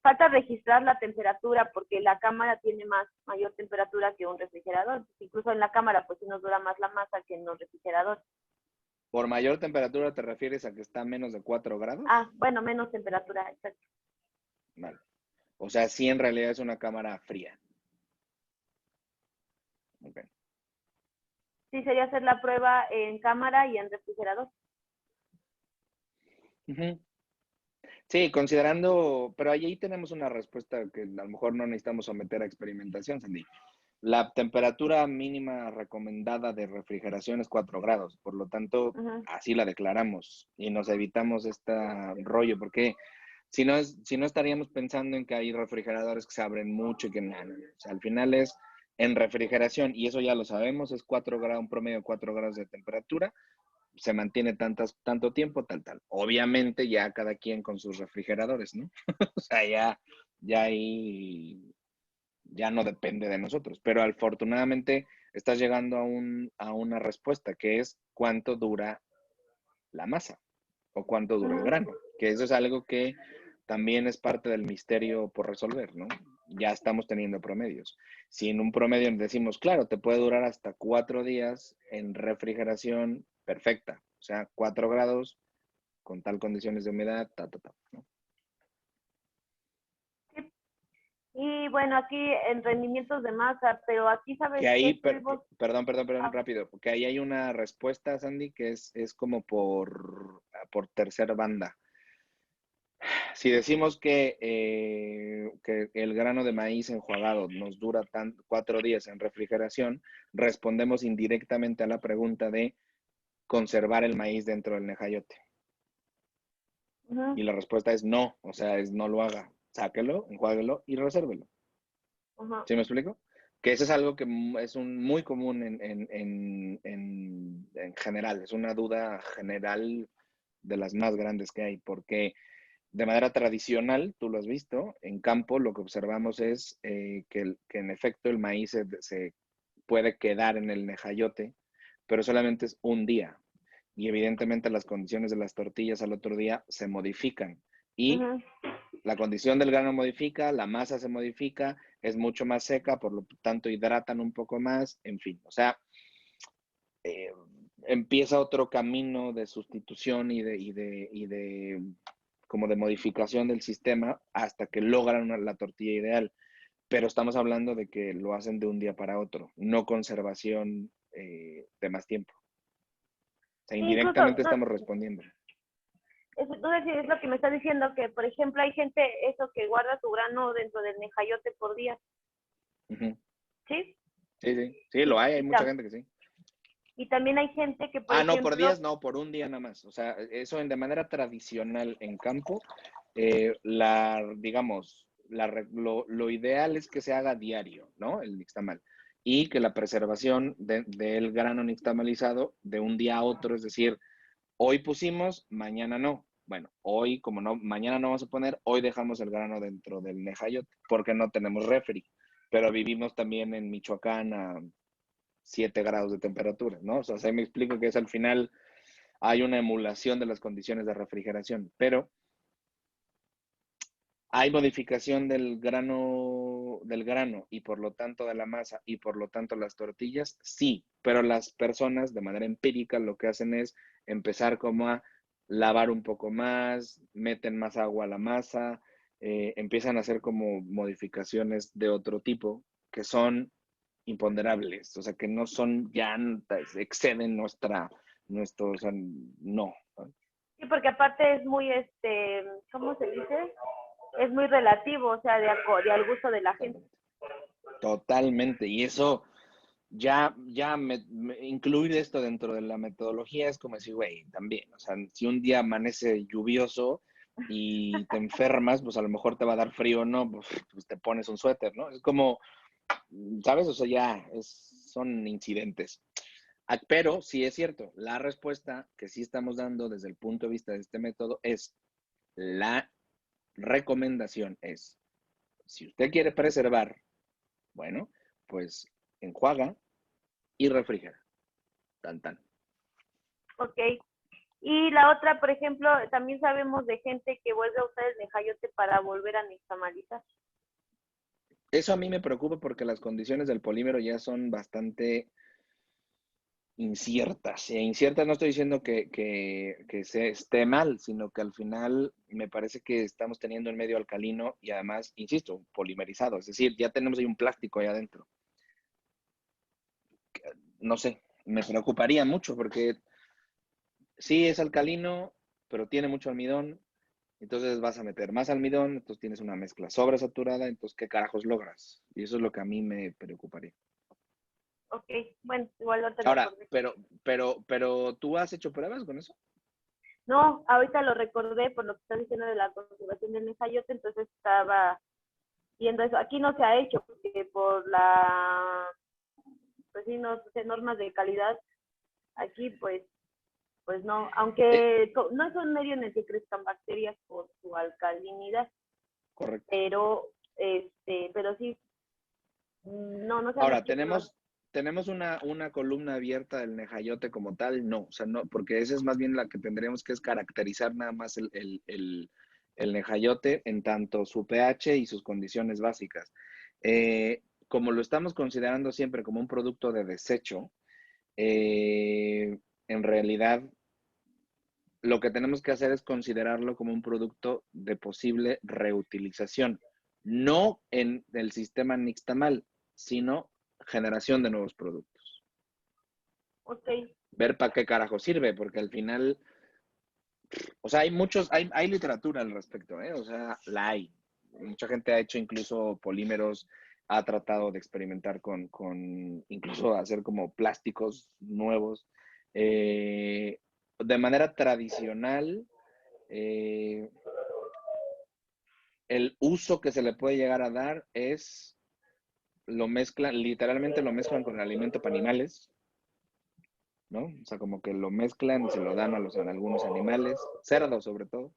Falta registrar la temperatura porque la cámara tiene mayor temperatura que un refrigerador. Incluso en la cámara pues sí nos dura más la masa que en los refrigeradores. ¿Por mayor temperatura te refieres a que está a menos de 4 grados? Bueno, menos temperatura, exacto. Vale. O sea, sí en realidad es una cámara fría. Okay. Sí, sería hacer la prueba en cámara y en refrigerador. Uh-huh. Sí, considerando, pero ahí tenemos una respuesta que a lo mejor no necesitamos someter a experimentación, Sandy. La temperatura mínima recomendada de refrigeración es 4 grados, por lo tanto, así la declaramos y nos evitamos este rollo, porque si no estaríamos pensando en que hay refrigeradores que se abren mucho y que nada. O sea, al final es en refrigeración, y eso ya lo sabemos, es 4 grados, un promedio de 4 grados de temperatura, se mantiene tanto tiempo, tal. Obviamente ya cada quien con sus refrigeradores, ¿no? O sea, ya ahí ya no depende de nosotros, pero afortunadamente estás llegando a una respuesta que es cuánto dura la masa o cuánto dura el grano, que eso es algo que también es parte del misterio por resolver, ¿no? Ya estamos teniendo promedios. Si en un promedio decimos, claro, te puede durar hasta 4 días en refrigeración perfecta, o sea, 4 grados con tal condiciones de humedad, ¿no? Y bueno, aquí en rendimientos de masa, pero aquí sabes que ahí, perdón, Ah. rápido, porque ahí hay una respuesta, Sandy, que es como por tercera banda. Si decimos que el grano de maíz enjuagado nos dura 4 días en refrigeración, respondemos indirectamente a la pregunta de conservar el maíz dentro del nejayote. Y la respuesta es no, o sea, es no lo haga. Sáquelo, enjuáguelo y resérvelo. ¿Sí me explico? Que eso es algo que es muy común en general, es una duda general de las más grandes que hay, porque de manera tradicional, tú lo has visto, en campo lo que observamos es que en efecto el maíz se puede quedar en el nejayote, pero solamente es un día. Y evidentemente las condiciones de las tortillas al otro día se modifican. Y la condición del grano modifica, la masa se modifica, es mucho más seca, por lo tanto hidratan un poco más, en fin. O sea, empieza otro camino de sustitución y de como de modificación del sistema hasta que logran la tortilla ideal. Pero estamos hablando de que lo hacen de un día para otro, no conservación de más tiempo. O sea, indirectamente estamos respondiendo. Entonces es lo que me está diciendo, que por ejemplo hay gente que guarda su grano dentro del nejayote por día. Uh-huh. ¿Sí? Sí, lo hay mucha gente que sí. Y también hay gente que, por No, ejemplo, por días no, por un día nada más. O sea, eso de manera tradicional en campo, digamos, lo ideal es que se haga diario, ¿no? El nixtamal. Y que la preservación del grano nixtamalizado de un día a otro, es decir, hoy pusimos, mañana no. Bueno, hoy, como no, mañana no vamos a poner, hoy dejamos el grano dentro del nejayote, porque no tenemos refri. Pero vivimos también en Michoacán a 7 grados de temperatura, ¿no? O sea, me explico que es al final hay una emulación de las condiciones de refrigeración, pero hay modificación del grano y por lo tanto de la masa y por lo tanto las tortillas, sí, pero las personas de manera empírica lo que hacen es empezar como a lavar un poco más, meten más agua a la masa, empiezan a hacer como modificaciones de otro tipo que son imponderables, o sea, que no son ya, exceden nuestro, o sea, no. sí, porque aparte es muy, ¿cómo se dice? Es muy relativo, o sea, de al gusto de la gente. Totalmente, y eso ya incluir esto dentro de la metodología es como decir, güey, también, o sea, si un día amanece lluvioso y te enfermas, pues a lo mejor te va a dar frío, ¿no? Pues te pones un suéter, ¿no? Es como, ¿sabes? O sea, son incidentes. Pero sí es cierto, la respuesta que sí estamos dando desde el punto de vista de este método es la recomendación es, si usted quiere preservar, bueno, pues enjuaga y refrigera. Tan, tan. Ok. Y la otra, por ejemplo, también sabemos de gente que vuelve a usar el nejayote para volver a nixtamalizar. Eso a mí me preocupa porque las condiciones del polímero ya son bastante inciertas. Inciertas no estoy diciendo que se esté mal, sino que al final me parece que estamos teniendo un medio alcalino y además, insisto, polimerizado. Es decir, ya tenemos ahí un plástico ahí adentro. No sé, me preocuparía mucho porque sí es alcalino, pero tiene mucho almidón. Entonces vas a meter más almidón, entonces tienes una mezcla sobresaturada, entonces ¿qué carajos logras? Y eso es lo que a mí me preocuparía. Ok, bueno, igual no te Ahora, recordé. pero ¿tú has hecho pruebas con eso? No, ahorita lo recordé por lo que estás diciendo de la conservación del nejayote, entonces estaba viendo eso. Aquí no se ha hecho porque por pues sí, no sé, normas de calidad, aquí pues no, Eh, aunque no es un medio en el que crezcan bacterias por su alcalinidad, correcto. pero sí, no se han Ahora, hecho pruebas. tenemos una columna abierta del nejayote como tal, no, o sea, no, porque esa es más bien la que tendríamos que es caracterizar nada más el nejayote en tanto su pH y sus condiciones básicas. Como lo estamos considerando siempre como un producto de desecho, en realidad lo que tenemos que hacer es considerarlo como un producto de posible reutilización, no en el sistema nixtamal, sino generación de nuevos productos. Ok, Ver para qué carajo sirve, porque al final, o sea, hay literatura al respecto, ¿eh? O sea, la hay. Mucha gente ha hecho incluso polímeros, ha tratado de experimentar con incluso hacer como plásticos nuevos. De manera tradicional, eh, el uso que se le puede llegar a dar es, literalmente lo mezclan con el alimento para animales, ¿no? O sea, como que lo mezclan y se lo dan a algunos animales, cerdos sobre todo.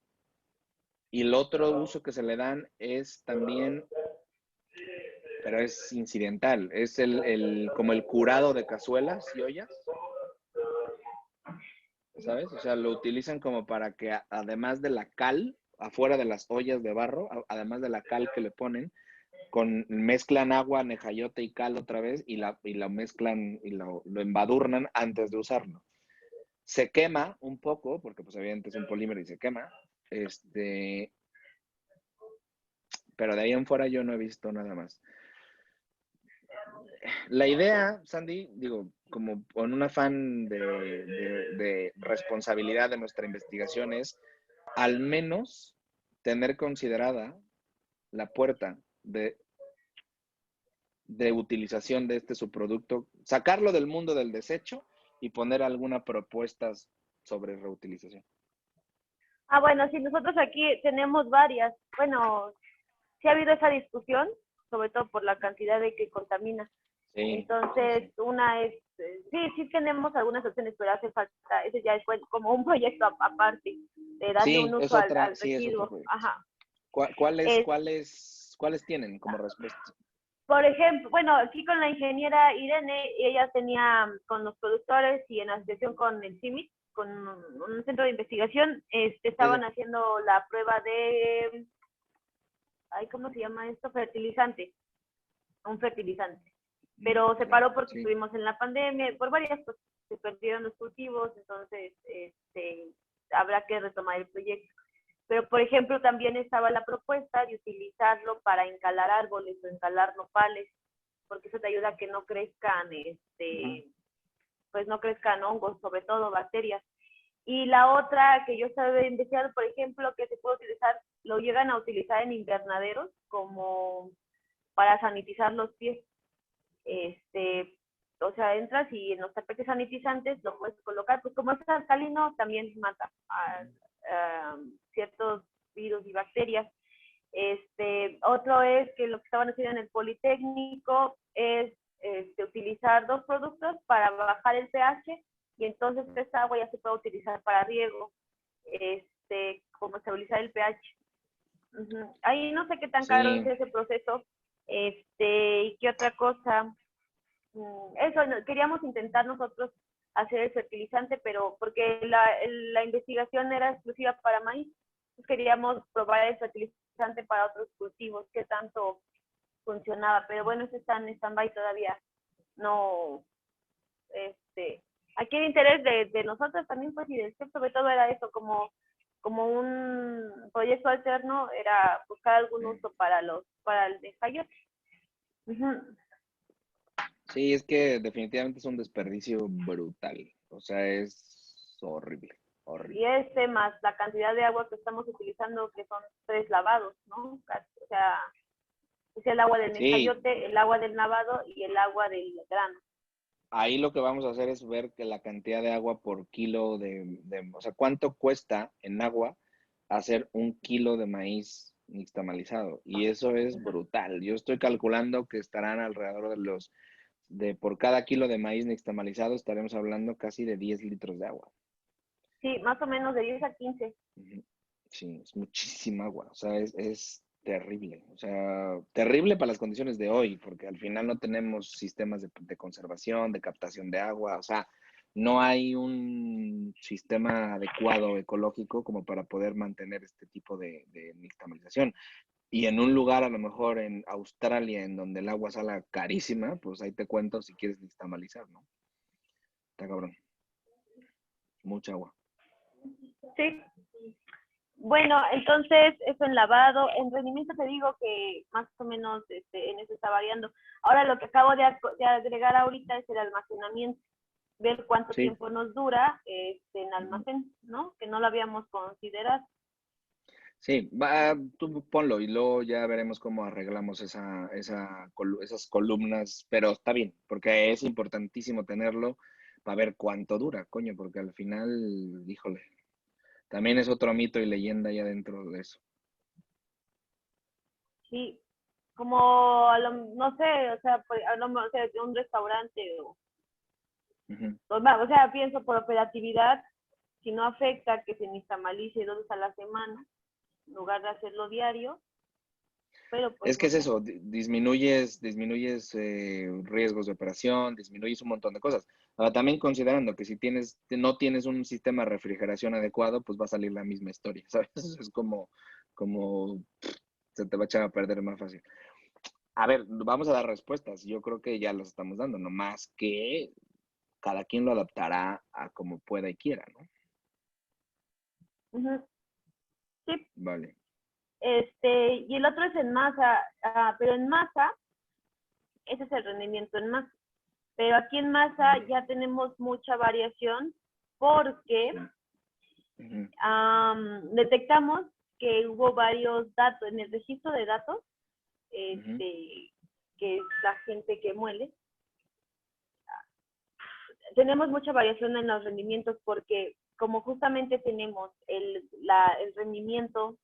Y el otro uso que se le dan es también, pero es incidental, es como el curado de cazuelas y ollas, ¿sabes? O sea, lo utilizan como para que además de la cal, afuera de las ollas de barro, además de la cal que le ponen, mezclan agua, nejayote y cal otra vez y la mezclan y lo embadurnan antes de usarlo. Se quema un poco, porque pues evidentemente es un polímero y se quema, pero de ahí en fuera yo no he visto nada más. La idea, Sandy, digo, como con un afán de responsabilidad de nuestra investigación es al menos tener considerada la puerta de utilización de este subproducto, sacarlo del mundo del desecho y poner alguna propuesta sobre reutilización. Bueno, sí, nosotros aquí tenemos varias. Bueno, sí ha habido esa discusión, sobre todo por la cantidad de que contamina. Sí, Entonces, sí. una es, sí tenemos algunas opciones, pero hace falta, ese ya es como un proyecto aparte, de darle un Sí, es uso otra, al sí, es otro residuo. proyecto. Ajá. Es, ¿Cuáles tienen como respuesta? por ejemplo, bueno, aquí con la ingeniera Irene, ella tenía con los productores y en asociación con el CIMIC, con un centro de investigación, estaban haciendo la prueba de, ¿cómo se llama esto? Fertilizante, un fertilizante. Pero se paró porque estuvimos en la pandemia, por varias cosas, se perdieron los cultivos, entonces habrá que retomar el proyecto. Pero, por ejemplo, también estaba la propuesta de utilizarlo para encalar árboles o encalar nopales, porque eso te ayuda a que no crezcan, pues no crezcan hongos, sobre todo bacterias. Y la otra que yo estaba investigando, por ejemplo, que se puede utilizar, lo llegan a utilizar en invernaderos como para sanitizar los pies. O sea, entras y en los tapetes sanitizantes lo puedes colocar, pues como es alcalino, también mata a ciertos virus y bacterias. Otro es que lo que estaban haciendo en el Politécnico es utilizar dos productos para bajar el pH y entonces esta agua ya se puede utilizar para riego, como estabilizar el pH. Ahí no sé qué tan caro es ese proceso. ¿Y qué otra cosa? Eso, queríamos intentar nosotros hacer el fertilizante, pero porque la investigación era exclusiva para maíz, pues queríamos probar el fertilizante para otros cultivos, qué tanto funcionaba, pero bueno, eso está en stand-by todavía. No, aquí el interés de nosotros también, pues, y del CEP, sobre todo era eso, como un proyecto alterno, era buscar algún uso para el desarrollo. Sí, es que definitivamente es un desperdicio brutal. O sea, es horrible, horrible. Y más la cantidad de agua que estamos utilizando, que son 3 lavados, ¿no? O sea, es el agua del nezayote, el agua del lavado y el agua del grano. Ahí lo que vamos a hacer es ver que la cantidad de agua por kilo o sea, cuánto cuesta en agua hacer 1 kilo de maíz nixtamalizado. Y eso es brutal. Yo estoy calculando que estarán alrededor por cada kilo de maíz nixtamalizado estaremos hablando casi de 10 litros de agua. Sí, más o menos de 10 a 15. Sí, es muchísima agua. O sea, es terrible. O sea, terrible para las condiciones de hoy, porque al final no tenemos sistemas de conservación, de captación de agua. O sea, no hay un sistema adecuado ecológico como para poder mantener este tipo de nixtamalización. Y en un lugar, a lo mejor en Australia, en donde el agua sale carísima, pues ahí te cuento si quieres nixtamalizar, ¿no? Está cabrón. Mucha agua. Sí. Bueno, entonces, eso en lavado, en rendimiento te digo que más o menos en eso está variando. Ahora lo que acabo de agregar ahorita es el almacenamiento, ver cuánto tiempo nos dura en almacén, ¿no? Que no lo habíamos considerado. Sí, tú ponlo y luego ya veremos cómo arreglamos esas columnas, pero está bien, porque es importantísimo tenerlo para ver cuánto dura, coño, porque al final, híjole, también es otro mito y leyenda ya dentro de eso. Sí, como, no sé, o sea, de un restaurante o sea, pienso por operatividad, si no afecta que se nixtamalice 2 veces a la semana, en lugar de hacerlo diario, pero pues Es que no es sé. eso, disminuyes riesgos de operación, disminuyes un montón de cosas. Ahora, también considerando que si no tienes un sistema de refrigeración adecuado, pues va a salir la misma historia, ¿sabes? Es como se te va a echar a perder más fácil. A ver, vamos a dar respuestas. Yo creo que ya las estamos dando, nomás que cada quien lo adaptará a como pueda y quiera, ¿no? Sí. Vale. Y el otro es en masa, pero en masa, ese es el rendimiento en masa. Pero aquí en masa ya tenemos mucha variación porque detectamos que hubo varios datos en el registro de datos, que es la gente que muele, tenemos mucha variación en los rendimientos porque como justamente tenemos el rendimiento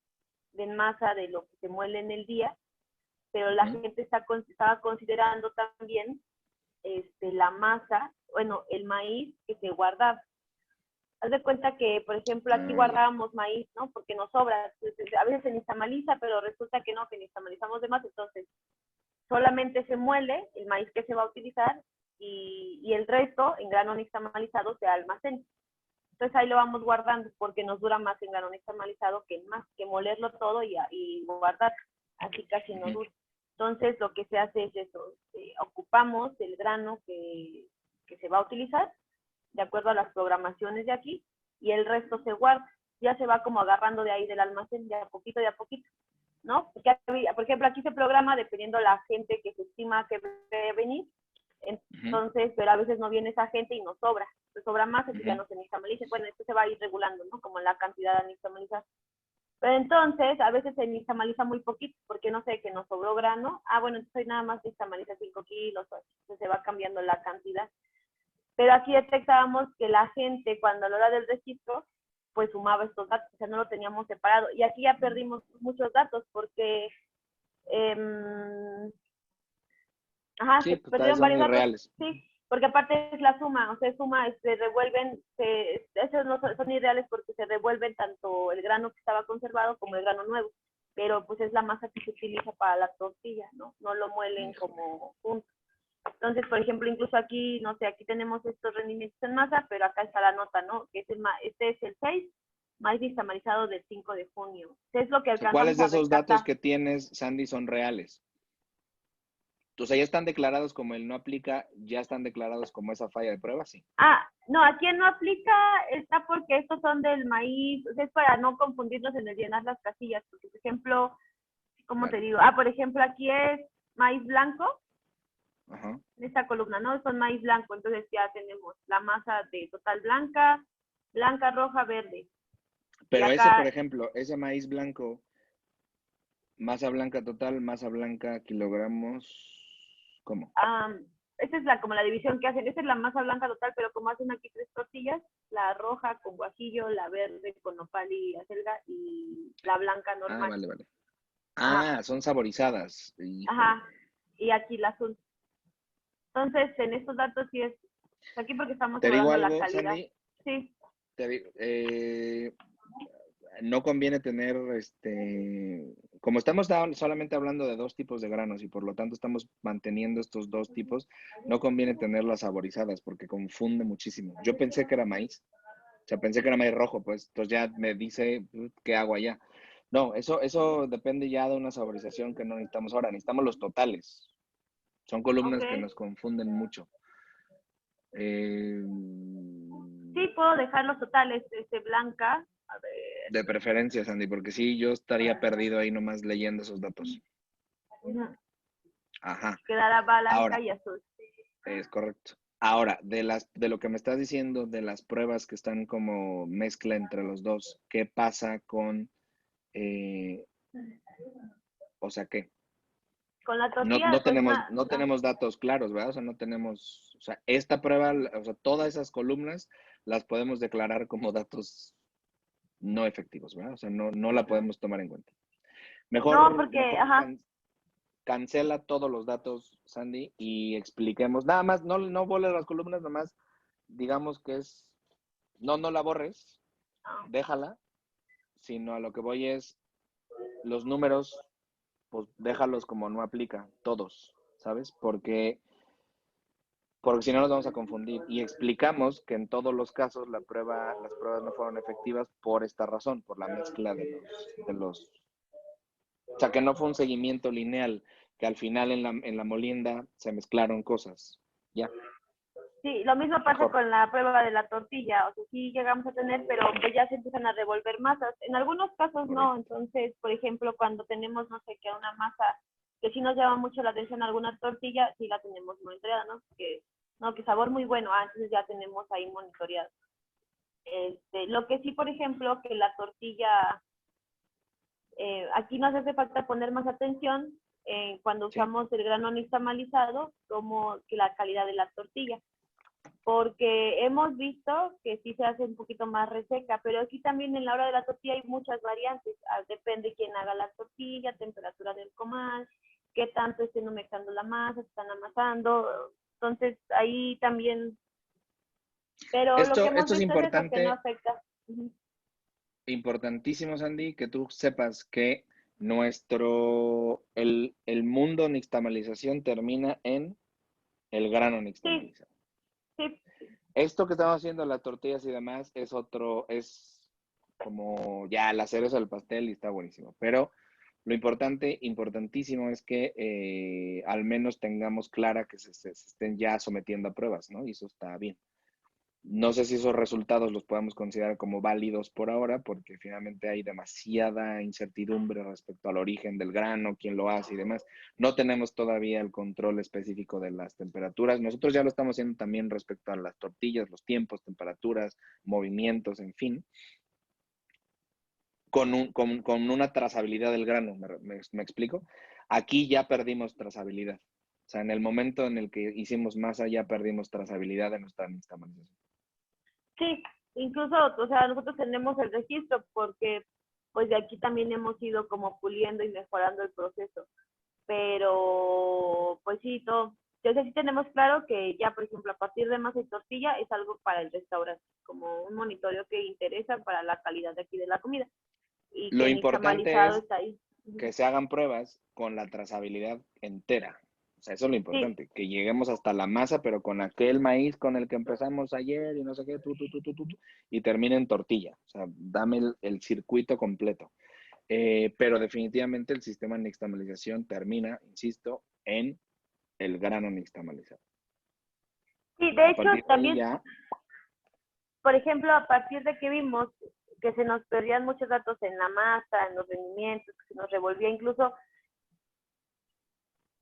de masa de lo que se muele en el día, pero la gente estaba considerando también la masa, bueno, el maíz que se guardaba. Haz de cuenta que, por ejemplo, aquí guardábamos maíz, ¿no? Porque nos sobra. Entonces, a veces se nixtamaliza, pero resulta que no, que nixtamalizamos de más. Entonces, solamente se muele el maíz que se va a utilizar y el resto, en grano nixtamalizado, se almacena. Entonces, ahí lo vamos guardando porque nos dura más en grano nixtamalizado que más, que molerlo todo y guardar. Así casi no dura. Entonces, lo que se hace es eso. Ocupamos el grano que se va a utilizar de acuerdo a las programaciones de aquí, y el resto se guarda, ya se va como agarrando de ahí del almacén, de a poquito, ¿no? Porque, por ejemplo, aquí se programa dependiendo la gente que se estima que debe venir, entonces, pero a veces no viene esa gente y nos sobra, se sobra más, entonces ya no se nixtamaliza, bueno, esto se va a ir regulando, ¿no? Como la cantidad de nixtamalizar. Pero entonces, a veces se nixtamaliza muy poquito, porque no sé, que nos sobró grano, bueno, entonces nada más nixtamaliza 5 kilos, entonces se va cambiando la cantidad. Pero aquí detectábamos que la gente, cuando a la hora del registro, pues sumaba estos datos, o sea, no lo teníamos separado. Y aquí ya perdimos muchos datos porque, sí, se pues perdieron son varios datos. irreales. Sí, porque aparte es la suma, o sea, se revuelven, esos no son irreales porque se revuelven tanto el grano que estaba conservado como el grano nuevo. Pero pues es la masa que se utiliza para la tortilla, ¿no? No lo muelen como juntos. Entonces, por ejemplo, incluso aquí, no sé, aquí tenemos estos rendimientos en masa, pero acá está la nota, ¿no? Que es este es el 6, maíz nixtamalizado del 5 de junio. Es lo que ¿Cuáles alcanzamos de a esos rescatar. datos que tienes, Sandy, son reales? O sea, ya están declarados como el no aplica, ya están declarados como esa falla de prueba, sí. No, aquí no aplica, está porque estos son del maíz, o sea, es para no confundirnos en el llenar las casillas, porque, por ejemplo, ¿cómo te digo? Por ejemplo, aquí es maíz blanco, en esta columna, ¿no? Son maíz blanco, entonces ya tenemos la masa de total blanca, roja, verde. Pero acá, ese, por ejemplo, ese maíz blanco, masa blanca total, masa blanca kilogramos, ¿cómo? Esta es como la división que hacen. Esta es la masa blanca total, pero como hacen aquí 3 tortillas, la roja con guajillo, la verde con nopal y acelga y la blanca normal. Vale. Son saborizadas. Híjole. Y aquí la azul. Entonces, en estos datos sí es, aquí porque estamos evaluando la calidad. Sandy, sí. Te digo, no conviene tener, como estamos solamente hablando de 2 tipos de granos y por lo tanto estamos manteniendo estos 2 tipos, no conviene tenerlas saborizadas porque confunde muchísimo. Yo pensé que era maíz, o sea, pensé que era maíz rojo, pues entonces ya me dice, ¿qué hago allá? No, eso depende ya de una saborización que no necesitamos ahora, necesitamos los totales. Son columnas que nos confunden mucho. Sí, puedo dejar los totales, blanca. A ver. De preferencia, Sandy, porque sí, yo estaría perdido ahí nomás leyendo esos datos. Ajá. Quedará blanca Ahora, y azul. Es correcto. Ahora, de lo que me estás diciendo, de las pruebas que están como mezcla entre los dos, ¿qué pasa con, o sea, qué? Con la tortilla, no tenemos datos claros, ¿verdad? O sea, no tenemos, o sea, esta prueba, o sea, todas esas columnas las podemos declarar como datos no efectivos, ¿verdad? O sea, no la podemos tomar en cuenta. Mejor cancela todos los datos, Sandy, y expliquemos. Nada más, no borres las columnas, nada más digamos que es, no la borres, déjala, sino a lo que voy es, los números, pues déjalos como no aplica, todos, ¿sabes? Porque si no nos vamos a confundir. Y explicamos que en todos los casos las pruebas no fueron efectivas por esta razón, por la mezcla de los o sea, que no fue un seguimiento lineal, que al final en la molienda se mezclaron cosas. Ya. Sí, lo mismo pasa con la prueba de la tortilla, o sea, sí llegamos a tener, pero pues ya se empiezan a revolver masas. En algunos casos no, entonces, por ejemplo, cuando tenemos, no sé, que una masa que sí nos llama mucho la atención alguna tortilla, sí la tenemos monitoreada, ¿no? Que sabor muy bueno, entonces ya tenemos ahí monitoreado. Lo que sí, por ejemplo, que la tortilla, aquí nos hace falta poner más atención cuando usamos el grano nixtamalizado, como que la calidad de la tortilla. porque hemos visto que sí se hace un poquito más reseca, pero aquí también en la hora de la tortilla hay muchas variantes, depende quién haga la tortilla, temperatura del comal, qué tanto estén humectando la masa, están amasando, entonces ahí también, pero lo que hemos Esto es visto es eso, que no importante, afecta. Uh-huh. importantísimo, Sandy, que tú sepas que el mundo nixtamalización termina en el grano Sí, nixtamalizado. sí, Esto que estamos haciendo, las tortillas y demás, es como ya la cereza del pastel y está buenísimo. Pero lo importantísimo es que al menos tengamos clara que se estén ya sometiendo a pruebas, ¿no? Y eso está bien. No sé si esos resultados los podemos considerar como válidos por ahora, porque finalmente hay demasiada incertidumbre respecto al origen del grano, quién lo hace y demás. No tenemos todavía el control específico de las temperaturas. Nosotros ya lo estamos haciendo también respecto a las tortillas, los tiempos, temperaturas, movimientos, en fin, con una trazabilidad del grano. ¿Me explico? Aquí ya perdimos trazabilidad. O sea, en el momento en el que hicimos masa ya perdimos trazabilidad de nuestra nixtamalización. sí, incluso, o sea, nosotros tenemos el registro porque pues de aquí también hemos ido como puliendo y mejorando el proceso, pero pues sí, todo. Entonces sí tenemos claro que ya, por ejemplo, a partir de masa y tortilla es algo para el restaurante, como un monitoreo que interesa para la calidad de aquí de la comida y Lo que importante nixtamalizado es está ahí. que se hagan pruebas con la trazabilidad entera. O sea, eso es lo Sí, importante, que lleguemos hasta la masa, pero con aquel maíz con el que empezamos ayer y no sé qué, y termine en tortilla. O sea, dame el circuito completo. Pero definitivamente el sistema de nixtamalización termina, insisto, en el grano nixtamalizado. sí, de A hecho partir de ahí también, ya, por ejemplo, a partir de que vimos que se nos perdían muchos datos en la masa, en los rendimientos, que se nos revolvía incluso.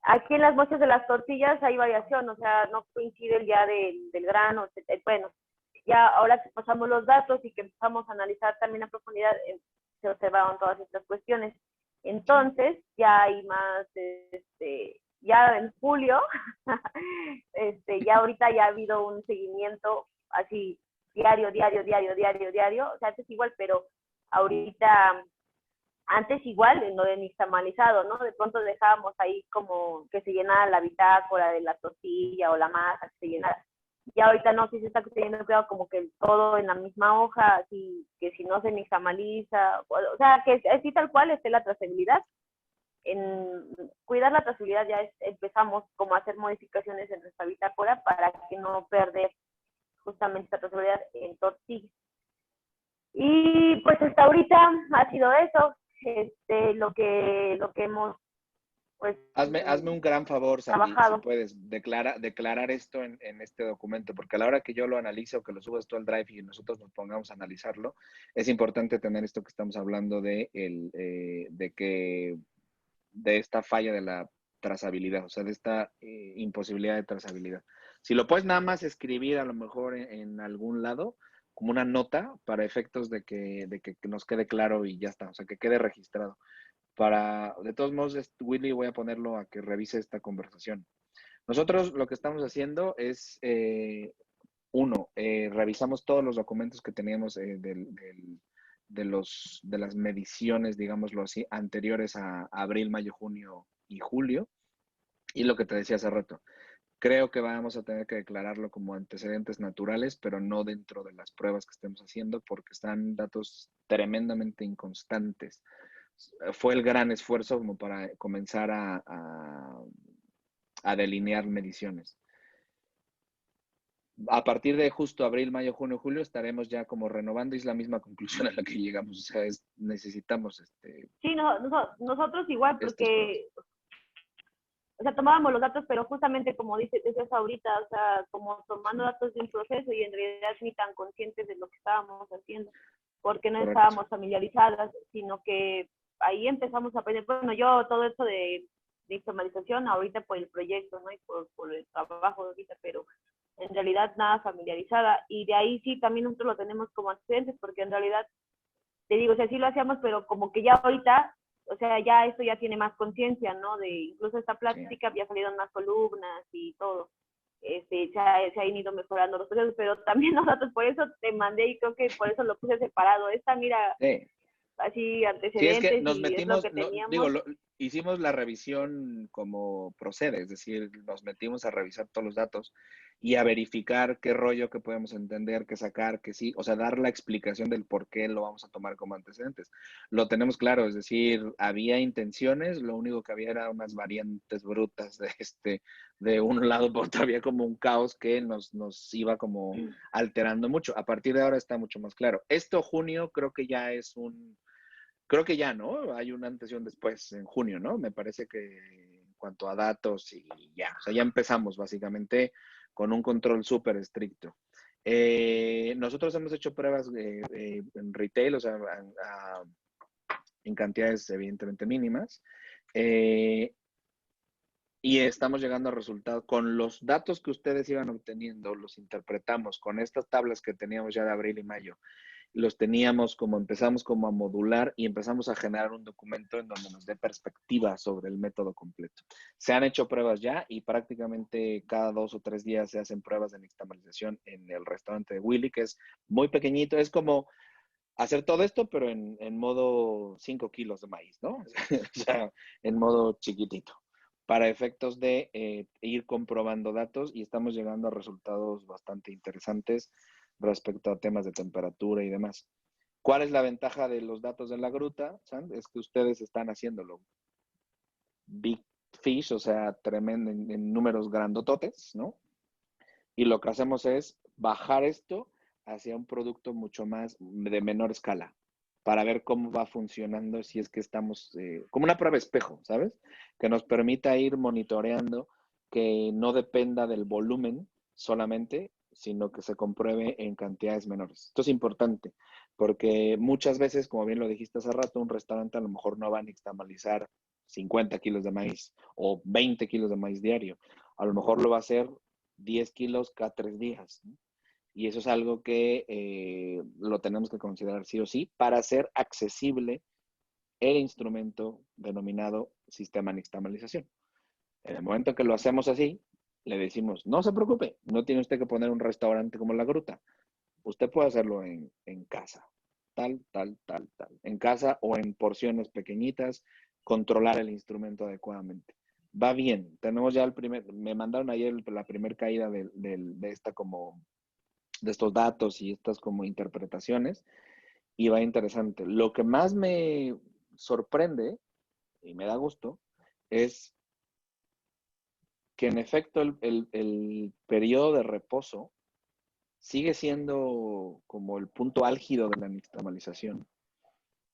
Aquí en las muestras de las tortillas hay variación, o sea, no coincide el día del grano, bueno, ya ahora que pasamos los datos y que empezamos a analizar también a profundidad, se observaron todas estas cuestiones. sí. Entonces, ya hay más, ya en julio, ya ahorita ya ha habido un seguimiento así diario, o sea, es igual, pero ahorita antes igual en lo de nixtamalizado, ¿no? De pronto dejábamos ahí como que se llenara la bitácora de la tortilla o la masa, que se llenara. Ya ahorita no, si se está teniendo cuidado como que todo en la misma hoja, así que si no se nixtamaliza, o sea, que así tal cual esté la trazabilidad. En cuidar la trazabilidad ya empezamos como a hacer modificaciones en nuestra bitácora para que no perder justamente la trazabilidad en tortilla. Y pues hasta ahorita ha sido eso, lo que hemos pues Hazme un gran favor, Sandy, si trabajado. puedes, declarar esto en este documento, porque a la hora que yo lo analice o que lo subas tú al Drive y nosotros nos pongamos a analizarlo, es importante tener esto que estamos hablando de esta falla de la trazabilidad, o sea, de esta imposibilidad de trazabilidad. Si lo puedes nada más escribir a lo mejor en algún lado, como una nota para efectos de que nos quede claro y ya está, o sea, que quede registrado. De todos modos, Willy, voy a ponerlo a que revise esta conversación. Nosotros lo que estamos haciendo es, revisamos todos los documentos que teníamos de las mediciones, digámoslo así, anteriores a abril, mayo, junio y julio. Y lo que te decía hace rato, creo que vamos a tener que declararlo como antecedentes naturales, pero no dentro de las pruebas que estemos haciendo, porque están datos tremendamente inconstantes. Fue el gran esfuerzo como para comenzar a delinear mediciones. A partir de justo abril, mayo, junio, julio, estaremos ya como renovando y es la misma conclusión a la que llegamos. O sea, necesitamos Sí, nosotros igual, estas pruebas. porque, o sea, tomábamos los datos, pero justamente como dices ahorita, o sea, como tomando Sí, datos de un proceso y en realidad ni tan conscientes de lo que estábamos haciendo, porque no correcto. estábamos familiarizadas, sino que ahí empezamos a aprender. Bueno, yo todo esto de informalización ahorita por el proyecto, ¿no? Y por el trabajo ahorita, pero en realidad nada familiarizada. Y de ahí sí, también nosotros lo tenemos como antecedentes, porque en realidad, te digo, o sea, sí lo hacíamos, pero como que ya ahorita, o sea, ya esto ya tiene más conciencia, ¿no? De incluso esta Sí. plática había salido en más columnas y todo. se han ido mejorando los procesos, pero también nosotros, por eso te mandé y creo que por eso lo puse separado. Esta, mira, Sí. así Sí, es que antecedentes nos y es lo metimos, que teníamos. hicimos la revisión como procede, es decir, nos metimos a revisar todos los datos y a verificar qué rollo que podemos entender, qué sacar, qué sí, o sea, dar la explicación del por qué lo vamos a tomar como antecedentes. Lo tenemos claro, es decir, había intenciones, lo único que había era unas variantes brutas de un lado por otro, había como un caos que nos iba como alterando mucho. A partir de ahora está mucho más claro. Esto junio creo que ya es creo que ya, ¿no? Hay un antes y un después en junio, ¿no? Me parece que en cuanto a datos y ya, o sea, ya empezamos básicamente con un control súper estricto. Nosotros hemos hecho pruebas en retail, o sea, en cantidades evidentemente mínimas, y estamos llegando a resultados. Con los datos que ustedes iban obteniendo, los interpretamos con estas tablas que teníamos ya de abril y mayo, los teníamos como, empezamos como a modular y empezamos a generar un documento en donde nos dé perspectiva sobre el método completo. Se han hecho pruebas ya y prácticamente cada 2 o 3 días se hacen pruebas de nixtamalización en el restaurante de Willy, que es muy pequeñito, es como hacer todo esto, pero en modo 5 kilos de maíz, ¿no? O sea, en modo chiquitito, para efectos de ir comprobando datos y estamos llegando a resultados bastante interesantes respecto a temas de temperatura y demás. ¿Cuál es la ventaja de los datos de la gruta, Sam? Es que ustedes están haciéndolo big fish, o sea, tremendo en números grandototes, ¿no? Y lo que hacemos es bajar esto hacia un producto mucho más de menor escala para ver cómo va funcionando si es que estamos, como una prueba espejo, ¿sabes? Que nos permita ir monitoreando, que no dependa del volumen solamente, sino que se compruebe en cantidades menores. Esto es importante, porque muchas veces, como bien lo dijiste hace rato, un restaurante a lo mejor no va a nixtamalizar 50 kilos de maíz o 20 kilos de maíz diario. A lo mejor lo va a hacer 10 kilos cada 3 días, ¿no? Y eso es algo que lo tenemos que considerar sí o sí para hacer accesible el instrumento denominado sistema nixtamalización. En el momento que lo hacemos así, le decimos, no se preocupe, no tiene usted que poner un restaurante como La Gruta. Usted puede hacerlo en casa, tal, tal, tal, tal. En casa o en porciones pequeñitas, controlar el instrumento adecuadamente. Va bien, tenemos ya me mandaron ayer la primera caída de esta como, de estos datos y estas como interpretaciones y va interesante. Lo que más me sorprende y me da gusto es que en efecto el periodo de reposo sigue siendo como el punto álgido de la nixtamalización.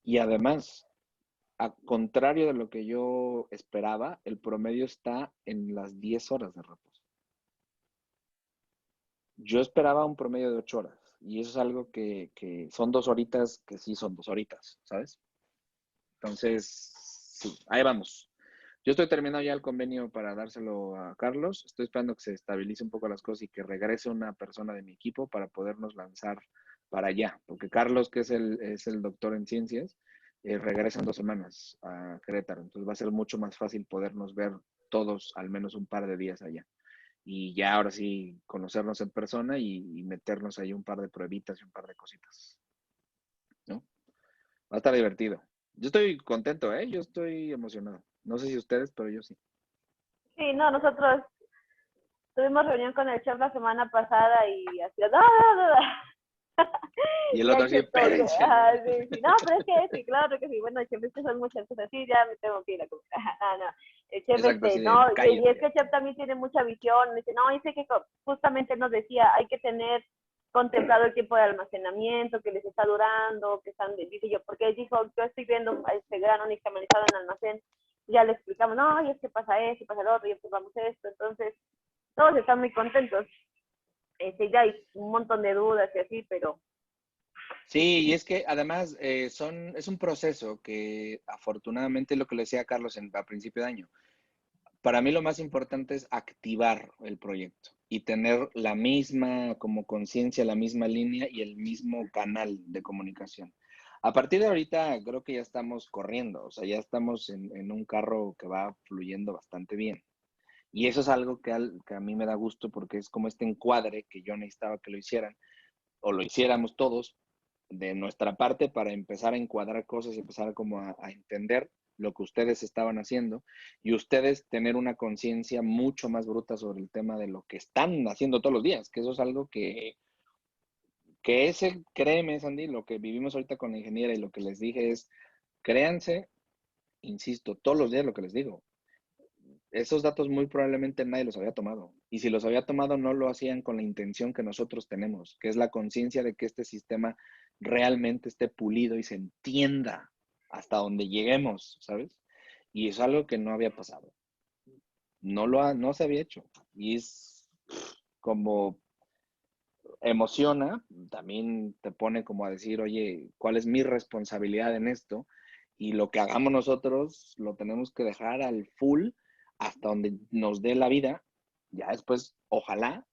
Y además, a contrario de lo que yo esperaba, el promedio está en las 10 horas de reposo. Yo esperaba un promedio de 8 horas. Y eso es algo que son 2 horitas, que sí son 2 horitas, ¿sabes? Entonces, sí, ahí vamos. Yo estoy terminando ya el convenio para dárselo a Carlos. Estoy esperando que se estabilice un poco las cosas y que regrese una persona de mi equipo para podernos lanzar para allá. Porque Carlos, que es el doctor en ciencias, regresa en 2 semanas a Querétaro. Entonces va a ser mucho más fácil podernos ver todos al menos un par de días allá. Y ya ahora sí conocernos en persona y meternos ahí un par de pruebitas y un par de cositas, ¿no? Va a estar divertido. Yo estoy contento, ¿eh? Yo estoy emocionado. No sé si ustedes, pero yo sí. Sí, no, nosotros tuvimos reunión con el chef la semana pasada y así, no, no, no, no. Y el Y otro el así, chef todo, espérense. sí, sí, no, pero es que sí, claro que sí, bueno, el chef es que son muchas cosas, sí, ya me tengo que ir a comer, no, no, el chef Exacto, así de no, y es que cállate. el chef también tiene mucha visión, dice, no, dice que justamente nos decía, hay que tener contemplado el tiempo de almacenamiento, que les está durando, que están, dice yo, porque él dijo, yo estoy viendo este grano nixtamalizado en almacén, ya le explicamos, no, y es que pasa eso, y pasa lo otro, y observamos esto, entonces, todos están muy contentos, ya hay un montón de dudas y así, pero Sí, y es que además es un proceso que afortunadamente lo que le decía Carlos a principio de año. Para mí lo más importante es activar el proyecto y tener la misma como conciencia, la misma línea y el mismo canal de comunicación. A partir de ahorita creo que ya estamos corriendo, o sea, ya estamos en un carro que va fluyendo bastante bien. Y eso es algo que a mí me da gusto porque es como este encuadre que yo necesitaba que lo hicieran o lo hiciéramos todos de nuestra parte para empezar a encuadrar cosas y empezar como a entender lo que ustedes estaban haciendo y ustedes tener una conciencia mucho más bruta sobre el tema de lo que están haciendo todos los días, que eso es algo que ese, créeme, Sandy, lo que vivimos ahorita con la ingeniera y lo que les dije es, créanse, insisto, todos los días lo que les digo, esos datos muy probablemente nadie los había tomado. Y si los había tomado, no lo hacían con la intención que nosotros tenemos, que es la conciencia de que este sistema realmente esté pulido y se entienda hasta donde lleguemos, ¿sabes? Y es algo que no había pasado. No se había hecho. Y es como emociona, también te pone como a decir, oye, ¿cuál es mi responsabilidad en esto? Y lo que hagamos nosotros lo tenemos que dejar al full hasta donde nos dé la vida. Ya después, ojalá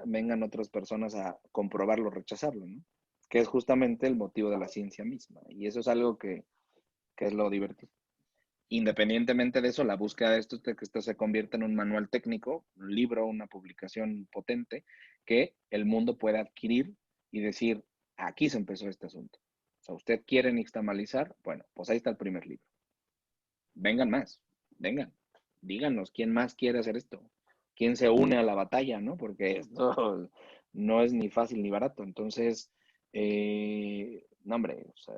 vengan otras personas a comprobarlo, rechazarlo, ¿no? Que es justamente el motivo de la ciencia misma. Y eso es algo que es lo divertido. Independientemente de eso, la búsqueda de esto es que esto se convierta en un manual técnico, un libro, una publicación potente que el mundo pueda adquirir y decir, aquí se empezó este asunto. O sea, ¿usted quiere nixtamalizar? Bueno, pues ahí está el primer libro. Vengan más, vengan, díganos quién más quiere hacer esto, quién se une a la batalla, ¿no? Porque esto no es ni fácil ni barato. Entonces, no, hombre, o sea,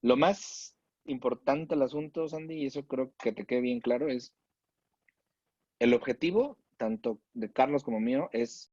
lo más importante del asunto, Sandy, y eso creo que te quede bien claro, es el objetivo, tanto de Carlos como mío, es